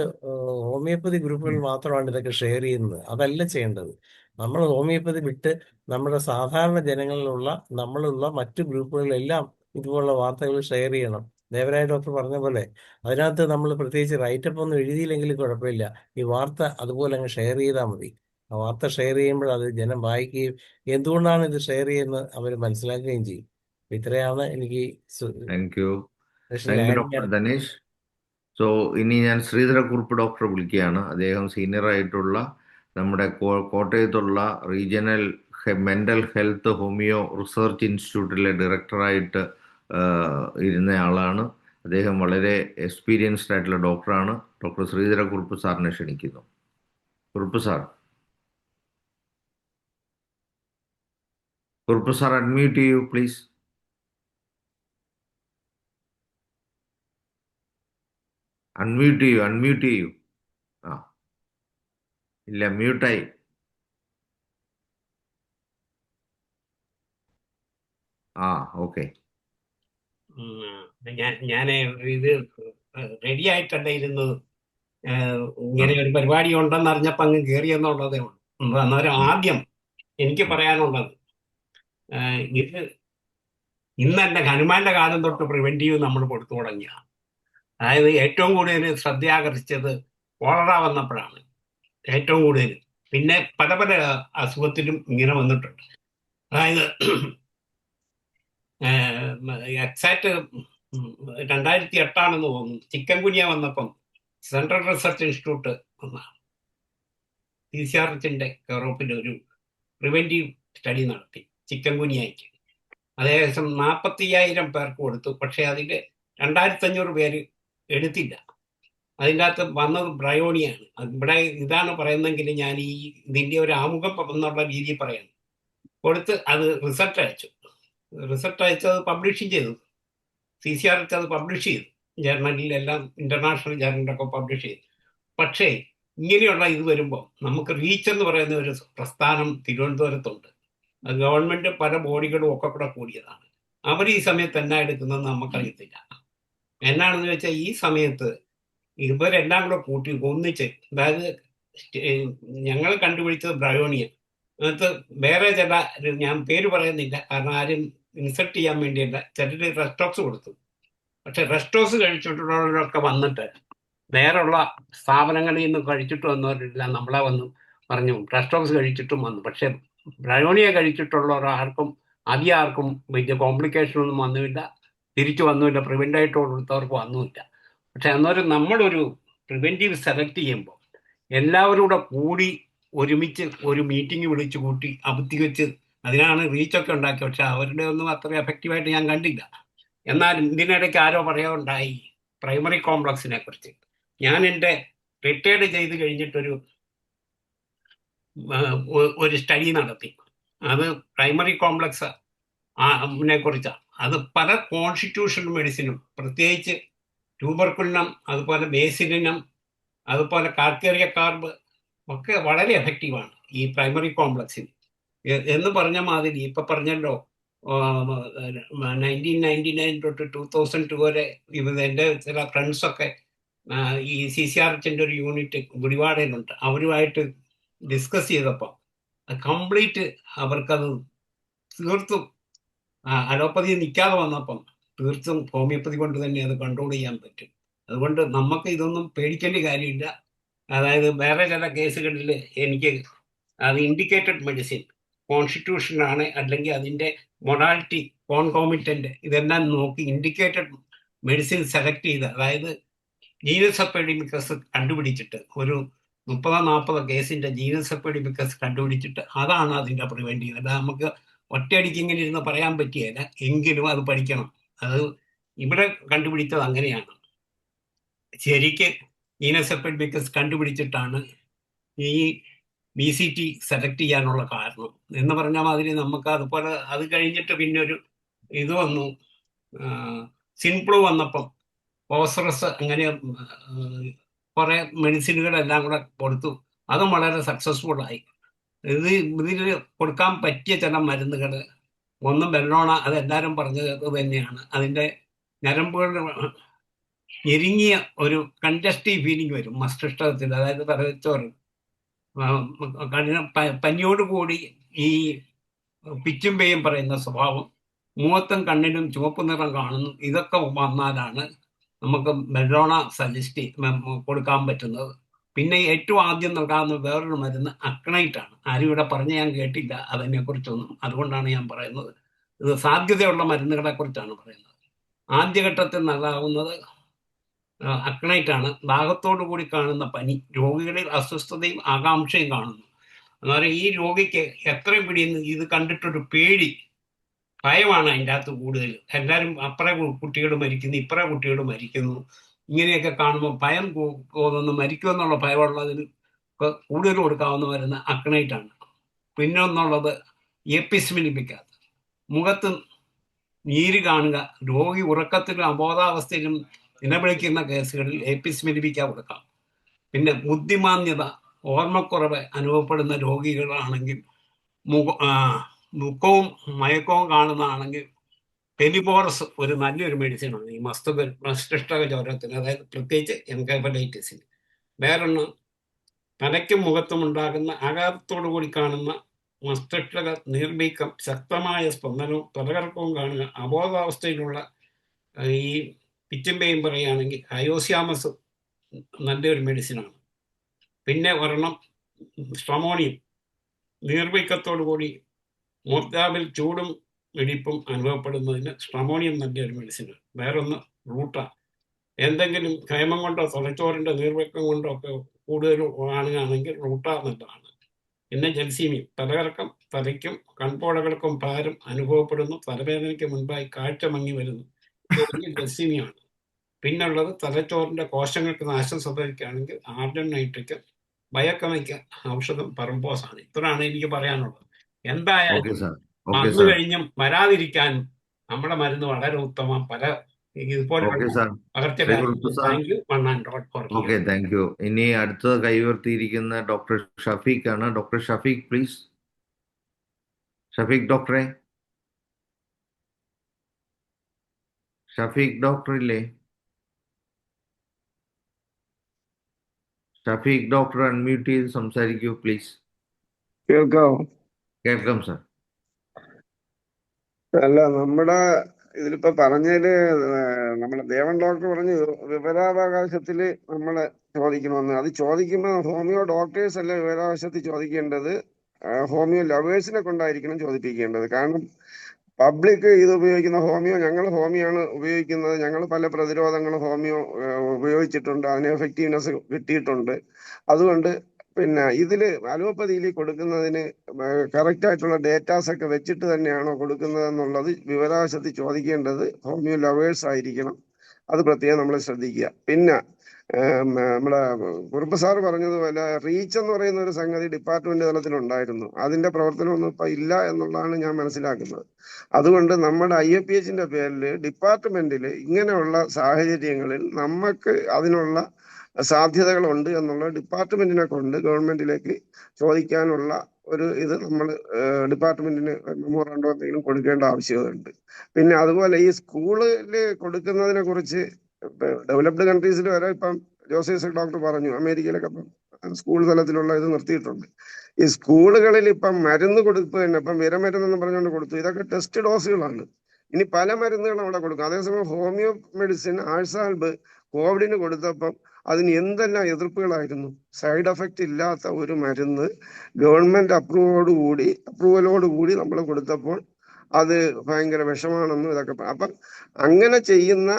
ഹോമിയോപ്പതി ഗ്രൂപ്പുകളിൽ മാത്രമാണ് ഇതൊക്കെ ഷെയർ ചെയ്യുന്നത്. അതല്ല ചെയ്യേണ്ടത്. നമ്മൾ ഹോമിയോപ്പതി വിട്ട് നമ്മുടെ സാധാരണ നമ്മളുള്ള മറ്റു ഗ്രൂപ്പുകളിലെല്ലാം ഇതുപോലുള്ള വാർത്തകൾ ഷെയർ ചെയ്യണം. ദേവരായ ഡോക്ടർ പറഞ്ഞ പോലെ അതിനകത്ത് നമ്മൾ പ്രത്യേകിച്ച് റൈറ്റപ്പ് ഒന്നും എഴുതിയില്ലെങ്കിലും കുഴപ്പമില്ല. ഈ വാർത്ത അതുപോലെ അങ്ങ് ഷെയർ ചെയ്താൽ മതി. ആ വാർത്ത ഷെയർ ചെയ്യുമ്പോൾ അത് ജനം വായിക്കുകയും എന്തുകൊണ്ടാണ് ഇത് ഷെയർ ചെയ്യുന്നത് അവർ മനസ്സിലാക്കുകയും ചെയ്യും. ഇത്രയാണ് എനിക്ക് താങ്ക് യു സെഷനിൽ ആഡ് ഡോക്ടർ ചെയ്യാൻ. ധനേഷ്. സോ ഇനി ഞാൻ ശ്രീധരക്കുറുപ്പ് ഡോക്ടറെ വിളിക്കുകയാണ്. അദ്ദേഹം സീനിയർ ആയിട്ടുള്ള നമ്മുടെ കോട്ടയത്തുള്ള regional mental health homeo research ഇൻസ്റ്റിറ്റ്യൂട്ടിലെ ഡയറക്ടറായിട്ട് ഇരുന്നയാളാണ്. അദ്ദേഹം വളരെ എക്സ്പീരിയൻസ്ഡ് ആയിട്ടുള്ള ഡോക്ടറാണ്. ഡോക്ടർ ശ്രീധരക്കുറുപ്പ് സാറിനെ ക്ഷണിക്കുന്നു. കുറുപ്പ് സാർ അൺമ്യൂട്ട് ചെയ്യൂ പ്ലീസ്. അൺമ്യൂട്ട് ചെയ്യൂ. ആ ഇല്ല, മ്യൂട്ടായി. ആ ഓക്കെ. ഞാൻ ഇത് റെഡി ആയിട്ടല്ല ഇരുന്നത്. ഇങ്ങനെ ഒരു പരിപാടി ഉണ്ടെന്ന് അറിഞ്ഞപ്പോ അങ്ങ് കയറിയെന്നുള്ളതേ ഉള്ളൂ. അന്നേരം ആദ്യം എനിക്ക് പറയാനുള്ളത്, ഇത് ഇന്ന് തന്നെ ഹനുമാന്റെ കാലം തൊട്ട് പ്രിവെന്റീവ് നമ്മൾ കൊടുത്തു തുടങ്ങിയ. അതായത് ഏറ്റവും കൂടുതൽ ശ്രദ്ധ ആകർഷിച്ചത് കോളറ വന്നപ്പോഴാണ് ഏറ്റവും കൂടുതൽ. പിന്നെ പല പല അസുഖത്തിലും ഇങ്ങനെ വന്നിട്ടുണ്ട്. അതായത് എക്സാക്ട് 2008 തോന്നുന്നു ചിക്കൻ ഗുനിയ വന്നപ്പം സെൻട്രൽ റിസർച്ച് ഇൻസ്റ്റിറ്റ്യൂട്ട് CCRHന്റെ യൂറോപ്പിന്റെ ഒരു പ്രിവെന്റീവ് സ്റ്റഡി നടത്തി ചിക്കൻ ഗുനിയയ്ക്ക്. ഏകദേശം 45,000 പേർക്ക് കൊടുത്തു. പക്ഷെ അതിൽ 2,500 പേര് എടുത്തില്ല. അതിൻ്റെ അകത്ത് വന്നത് ബ്രയോണിയാണ്. ഇവിടെ ഇതാണ് പറയുന്നെങ്കിൽ ഞാൻ ഇതിൻ്റെ ഒരു ആമുഖം എന്നുള്ള രീതിയിൽ പറയുന്നു. കൊടുത്ത് അത് റിസൾട്ട് അയച്ചു. റിസൾട്ട് അയച്ചത് പബ്ലിഷിങ് ചെയ്തു. CCRH അത് പബ്ലിഷ് ചെയ്തു. ജേർണലിലെല്ലാം ഇന്റർനാഷണൽ ജേർണലിലൊക്കെ പബ്ലിഷ് ചെയ്തു. പക്ഷേ ഇങ്ങനെയുള്ള ഇത് വരുമ്പോൾ നമുക്ക് റീച്ച് എന്ന് പറയുന്ന ഒരു പ്രസ്ഥാനം തിരുവനന്തപുരത്തുണ്ട്. അത് ഗവൺമെന്റ് പല ബോഡികളും ഒക്കെ കൂടെ കൂടിയതാണ്. അവർ ഈ സമയത്ത് എന്നാ എടുക്കുന്നതെന്ന് നമുക്കറിയത്തില്ല. എന്നാണെന്ന് വെച്ചാൽ ഈ സമയത്ത് ഇവരെല്ലാം കൂടെ കൂട്ടി ഒന്നിച്ച്, അതായത് ഞങ്ങൾ കണ്ടുപിടിച്ചത് ബ്രയോണിയ, അതിനകത്ത് വേറെ ചില, ഞാൻ പേര് പറയുന്നില്ല കാരണം ആരും ഇൻസൾട്ട് ചെയ്യാൻ വേണ്ടിയല്ല, ചിലർ റെസ്റ്റോക്സ് കൊടുത്തു. പക്ഷെ റെസ്റ്റോക്സ് കഴിച്ചിട്ടുള്ളവരൊക്കെ വന്നിട്ട് വേറെയുള്ള സ്ഥാപനങ്ങളിൽ നിന്ന് കഴിച്ചിട്ട് വന്നവരെല്ലാം നമ്മളെ വന്നു പറഞ്ഞു റെസ്റ്റോക്സ് കഴിച്ചിട്ടും വന്നു. പക്ഷെ ബ്രയോണിയ കഴിച്ചിട്ടുള്ളവർ ആർക്കും വലിയ കോംപ്ലിക്കേഷൻ ഒന്നും വന്നുമില്ല, തിരിച്ചു വന്നുമില്ല. പ്രിവെന്റ് ആയിട്ട് കൊടുത്തവർക്ക് വന്നുമില്ല. പക്ഷെ അന്നേരം നമ്മളൊരു പ്രിവെന്റീവ് സെലക്ട് ചെയ്യുമ്പോൾ എല്ലാവരും കൂടെ കൂടി ഒരുമിച്ച് ഒരു മീറ്റിംഗ് വിളിച്ചു കൂട്ടി അബുദ്ധിവെച്ച് അതിനാണ് റീച്ചൊക്കെ ഉണ്ടാക്കിയത്. പക്ഷെ അവരുടെ ഒന്നും അത്ര എഫക്റ്റീവായിട്ട് ഞാൻ കണ്ടില്ല. എന്നാൽ ഇതിനിടയ്ക്ക് ആരോ പറയാറുണ്ടായി പ്രൈമറി കോംപ്ലക്സിനെ കുറിച്ച്. ഞാൻ എൻ്റെ റിട്ടയർഡ് ചെയ്ത് കഴിഞ്ഞിട്ടൊരു സ്റ്റഡി നടത്തി. അത് പ്രൈമറി കോംപ്ലക്സ് കുറിച്ചാണ്. അത് പല കോൺസ്റ്റിറ്റ്യൂഷണൽ മെഡിസിനും, പ്രത്യേകിച്ച് ട്യൂബർക്കുലിനം, അതുപോലെ ബേസിലിനം, അതുപോലെ കാർക്കേറിയ കാർബ് ഒക്കെ വളരെ എഫക്റ്റീവാണ് ഈ പ്രൈമറി കോംപ്ലക്സിന്. എന്ന് പറഞ്ഞ മാതിരി ഇപ്പൊ പറഞ്ഞല്ലോ 1999 തൊട്ട് 2002 വരെ എൻ്റെ ചില ഫ്രണ്ട്സൊക്കെ ഈ CCRHന്റെ ഒരു യൂണിറ്റ് ഗുഡിവാഡയിലുണ്ട്. അവരുമായിട്ട് ഡിസ്കസ് ചെയ്തപ്പോൾ കംപ്ലീറ്റ് അവർക്കത് തീർത്തും അലോപ്പതി നിൽക്കാതെ വന്നപ്പം തീർത്തും ഹോമിയോപ്പതി കൊണ്ട് തന്നെ അത് കൺട്രോൾ ചെയ്യാൻ പറ്റും. അതുകൊണ്ട് നമുക്ക് ഇതൊന്നും പേടിക്കേണ്ട കാര്യമില്ല. അതായത് വേറെ ചില കേസുകളിൽ എനിക്ക് അത് ഇൻഡിക്കേറ്റഡ് മെഡിസിൻ കോൺസ്റ്റിറ്റ്യൂഷനാണ്, അല്ലെങ്കിൽ അതിൻ്റെ മൊഡാലിറ്റി കോൺകോമിറ്റൻ്റ്, ഇതെല്ലാം നോക്കി ഇൻഡിക്കേറ്റഡ് മെഡിസിൻ സെലക്ട് ചെയ്ത്, അതായത് ജീനസ് എപ്പിഡെമിക്കസ് കണ്ടുപിടിച്ചിട്ട് ഒരു 30-40 കേസിൻ്റെ ജീനസ് എപ്പിഡെമിക്കസ് കണ്ടുപിടിച്ചിട്ട് അതാണ് അതിൻ്റെ പ്രിവെൻറ്റീവ്. അല്ല നമുക്ക് ഒറ്റയടിക്ക് ഇങ്ങനെ ഇരുന്ന് പറയാൻ പറ്റിയല്ല, എങ്കിലും അത് പഠിക്കണം. അത് ഇവിടെ കണ്ടുപിടിച്ചത് അങ്ങനെയാണ്. ശരിക്ക് ജീനസ് എപ്പിഡെമിക്കസ് കണ്ടുപിടിച്ചിട്ടാണ് ഈ BCT സെലക്ട് ചെയ്യാനുള്ള കാരണം. എന്ന് പറഞ്ഞ മാതിരി നമുക്ക് അതുപോലെ അത് കഴിഞ്ഞിട്ട് പിന്നെ ഒരു ഇത് വന്നു, സിൻപ്ലൂ വന്നപ്പം ഫോസ്ഫറസ്, അങ്ങനെ കുറെ മെഡിസിനുകളെല്ലാം കൂടെ കൊടുത്തു. അതും വളരെ സക്സസ്ഫുള്ളായി. ഇതിൽ കൊടുക്കാൻ പറ്റിയ ചില മരുന്നുകൾ, ഒന്ന് ബെല്ലോണ, അതെല്ലാവരും പറഞ്ഞത് തന്നെയാണ്. അതിൻ്റെ ഞരമ്പുകൾ ഞെരുങ്ങിയ ഒരു കൺജസ്റ്റീവ് ഫീലിംഗ് വരും മസ്തിഷ്കത്തിൽ, അതായത് തലച്ചോറ് പനിയോടുകൂടി ഈ പിച്ചും പേയും പറയുന്ന സ്വഭാവം, മുഖത്തും കണ്ണിനും ചുവപ്പ് നിറം കാണുന്നു. ഇതൊക്കെ വന്നാലാണ് നമുക്ക് ബെല്ലോണ സജസ്റ്റ് കൊടുക്കാൻ പറ്റുന്നത്. പിന്നെ ഏറ്റവും ആദ്യം നൽകാവുന്ന വേറൊരു മരുന്ന് അക്നൈറ്റാണ്. ആരും ഇവിടെ പറഞ്ഞ് ഞാൻ കേട്ടില്ല അതിനെക്കുറിച്ചൊന്നും. അതുകൊണ്ടാണ് ഞാൻ പറയുന്നത്. ഇത് സാധ്യതയുള്ള മരുന്നുകളെ കുറിച്ചാണ് പറയുന്നത്. ആദ്യഘട്ടത്തിൽ നൽകാവുന്നത് അക്നൈറ്റാണ്. ദാഹത്തോടു കൂടി കാണുന്ന പനി, രോഗികളിൽ അസ്വസ്ഥതയും ആകാംക്ഷയും കാണുന്നു. എന്നാൽ ഈ രോഗിക്ക് എത്രയും പിടിയുന്നു ഇത് കണ്ടിട്ടൊരു പേടി, ഭയമാണ് അതിൻ്റെ അകത്ത് കൂടുതൽ. എല്ലാവരും അപ്പുറേ കുട്ടികൾ മരിക്കുന്നു, ഇപ്പുറേ കുട്ടികൾ മരിക്കുന്നു, ഇങ്ങനെയൊക്കെ കാണുമ്പോൾ ഭയം തോന്നുന്നു. മരിക്കുമെന്നുള്ള ഭയമുള്ളതിന് കൂടുതൽ കൊടുക്കാവുന്ന മരുന്ന് അക്നൈറ്റാണ്. പിന്നെ ഒന്നുള്ളത് എപ്പിസ്മിലിപ്പിക്കാത്ത, മുഖത്ത് നീര് കാണുക, രോഗി ഉറക്കത്തിലും അബോധാവസ്ഥയിലും നിലവിളിക്കുന്ന കേസുകളിൽ എപ്പിസ്മിലിപ്പിക്ക കൊടുക്കാം. പിന്നെ ബുദ്ധിമാന്യത, ഓർമ്മക്കുറവ് അനുഭവപ്പെടുന്ന രോഗികളാണെങ്കിൽ, മുഖവും മയക്കവും കാണുന്നതാണെങ്കിൽ പെലിബോറസ് ഒരു നല്ലൊരു മെഡിസിനാണ് ഈ മസ്തിഷ്ക ജ്വരത്തിന്, അതായത് പ്രത്യേകിച്ച് എൻകെഫലൈറ്റിസിന്. വേറൊന്ന് തലയ്ക്കും മുഖത്തും ഉണ്ടാകുന്ന ആഘാതത്തോടു കൂടി കാണുന്ന മസ്തിഷ്ക നീർവീക്കം, ശക്തമായ സ്പന്ദനവും തലകറക്കവും കാണുക, അബോധാവസ്ഥയിലുള്ള ഈ പിച്ചുമ്പയും പറയുകയാണെങ്കിൽ ഹയോസിയാമസ് നല്ലൊരു മെഡിസിനാണ്. പിന്നെ ഒരെണ്ണം സ്ട്രമോണിയം, നീർവീക്കത്തോടു കൂടി മൂർധാവിൽ ചൂടും വെടിപ്പും അനുഭവപ്പെടുന്നതിന് സ്ട്രമോണിയം നല്ലൊരു മെഡിസിനാണ്. വേറൊന്ന് റൂട്ട, എന്തെങ്കിലും ക്ഷേമം കൊണ്ടോ തലച്ചോറിൻ്റെ നീർവീക്കം കൊണ്ടോ ഒക്കെ കൂടുതൽ കാണുകയാണെങ്കിൽ റൂട്ട നല്ലതാണ്. പിന്നെ ജൽസീമിയം, തലകറക്കം, തലയ്ക്കും കൺപോളകൾക്കും ഭാരം അനുഭവപ്പെടുന്നു, തലവേദനയ്ക്ക് മുൻപായി കാഴ്ച മങ്ങി വരുന്നു, ജൽസീമിയാണ്. പിന്നുള്ളത് തലച്ചോറിൻ്റെ കോശങ്ങൾക്ക് നാശം സംഭവിക്കുകയാണെങ്കിൽ ആർജൻ നൈട്രിക്ക്, ബയോകെമിക്കൽ ഔഷധം പറമ്പോസാണ്. ഇത്രയാണ് എനിക്ക് പറയാനുള്ളത്. എന്തായാലും ഓക്കെ സാർ. വന്നു കഴിഞ്ഞും വരാതിരിക്കാനും നമ്മുടെ മരുന്ന് വളരെ ഉത്തമം. പല ഇതുപോലുള്ള ഓക്കെ സാർ. പകർച്ചവ്യാധികൾ. Thank you one and all for okay, thank you. ഇനി അടുത്തത് കൈവർത്തിയിരിക്കുന്ന ഡോക്ടർ ഷഫീഖ് ആണ്. Doctor Shafeeq please. ഷഫീഖ് ഡോക്ടറെ, ഷഫീഖ് ഡോക്ടർ ഇല്ലേ? ഷഫീഖ് ഡോക്ടർ അൺമ്യൂട്ട് ചെയ്ത് സംസാരിക്കൂ പ്ലീസ്. കേൾക്കാവോ? കേൾക്കാം സാർ. അല്ല, നമ്മുടെ ഇതിലിപ്പോ പറഞ്ഞതില് നമ്മുടെ ദേവൻ ഡോക്ടർ പറഞ്ഞു വിവരാവകാശത്തില് നമ്മള് ചോദിക്കണമെന്ന്. അത് ചോദിക്കുമ്പോൾ ഹോമിയോ ഡോക്ടേഴ്സ് അല്ല വിവരാവകാശത്തിൽ ചോദിക്കേണ്ടത്, ഹോമിയോ ലവേഴ്സിനെ കൊണ്ടായിരിക്കണം ചോദിപ്പിക്കേണ്ടത്. കാരണം പബ്ലിക് ഇത് ഉപയോഗിക്കുന്ന ഞങ്ങൾ ഹോമിയോ ആണ് ഉപയോഗിക്കുന്നത്, ഞങ്ങൾ പല പ്രതിരോധങ്ങളും ഹോമിയോ ഉപയോഗിച്ചിട്ടുണ്ട്, അതിന് എഫക്റ്റീവ്നെസ് കിട്ടിയിട്ടുണ്ട്. അതുകൊണ്ട് പിന്നെ ഇതില് അലോപ്പതിയിൽ കൊടുക്കുന്നതിന് കറക്റ്റ് ആയിട്ടുള്ള ഡേറ്റാസ് ഒക്കെ വെച്ചിട്ട് തന്നെയാണോ കൊടുക്കുന്നത് എന്നുള്ളത് വിവരാവകാശത്തിൽ ചോദിക്കേണ്ടത് ഹോമിയോ ലവേഴ്സ് ആയിരിക്കണം. അത് പ്രത്യേകം നമ്മൾ ശ്രദ്ധിക്കുക. പിന്നെ നമ്മുടെ കുറുപ്പ് സാറ് പറഞ്ഞതുപോലെ റീച്ച് എന്ന് പറയുന്ന ഒരു സംഗതി ഡിപ്പാർട്ട്മെന്റ് തലത്തിലുണ്ടായിരുന്നു. അതിന്റെ പ്രവർത്തനമൊന്നും ഇപ്പൊ ഇല്ല എന്നുള്ളതാണ് ഞാൻ മനസ്സിലാക്കുന്നത്. അതുകൊണ്ട് നമ്മുടെ IAPHന്റെ പേരിൽ ഡിപ്പാർട്ട്മെന്റിൽ ഇങ്ങനെയുള്ള സാഹചര്യങ്ങളിൽ നമുക്ക് അതിനുള്ള സാധ്യതകളുണ്ട് എന്നുള്ള ഡിപ്പാർട്ട്മെന്റിനെ കൊണ്ട് ഗവൺമെന്റിലേക്ക് ചോദിക്കാനുള്ള ഒരു ഇത് നമ്മൾ ഡിപ്പാർട്ട്മെന്റിന് മെമ്മോറാണ്ടോ എന്തെങ്കിലും കൊടുക്കേണ്ട ആവശ്യകതയുണ്ട്. പിന്നെ അതുപോലെ ഈ സ്കൂളിൽ കൊടുക്കുന്നതിനെ കുറിച്ച് ഡെവലപ്ഡ് കൺട്രീസിൽ വരെ ഇപ്പം ജോസഫ് ഡോക്ടർ പറഞ്ഞു, അമേരിക്കയിലൊക്കെ ഇപ്പം സ്കൂൾ തലത്തിലുള്ള ഇത് നിർത്തിയിട്ടുണ്ട്. ഈ സ്കൂളുകളിൽ ഇപ്പം മരുന്ന് കൊടുപ്പ് തന്നെ ഇപ്പം വിരമരുന്നെന്ന് പറഞ്ഞുകൊണ്ട് കൊടുത്തു. ഇതൊക്കെ ടെസ്റ്റ് ഡോസുകളാണ്. ഇനി പല മരുന്നുകളും അവിടെ കൊടുക്കും. അതേസമയം ഹോമിയോ മെഡിസിൻ ആഴ്സാൽബ് കോവിഡിന് കൊടുത്തപ്പം അതിന് എന്തെല്ലാം എതിർപ്പുകളായിരുന്നു. സൈഡ് എഫക്റ്റ് ഇല്ലാത്ത ഒരു മരുന്ന് ഗവൺമെന്റ് അപ്രൂവലോടുകൂടി നമ്മൾ കൊടുത്തപ്പോൾ അത് ഭയങ്കര വിഷമാണെന്നും ഇതൊക്കെ. അപ്പം അങ്ങനെ ചെയ്യുന്ന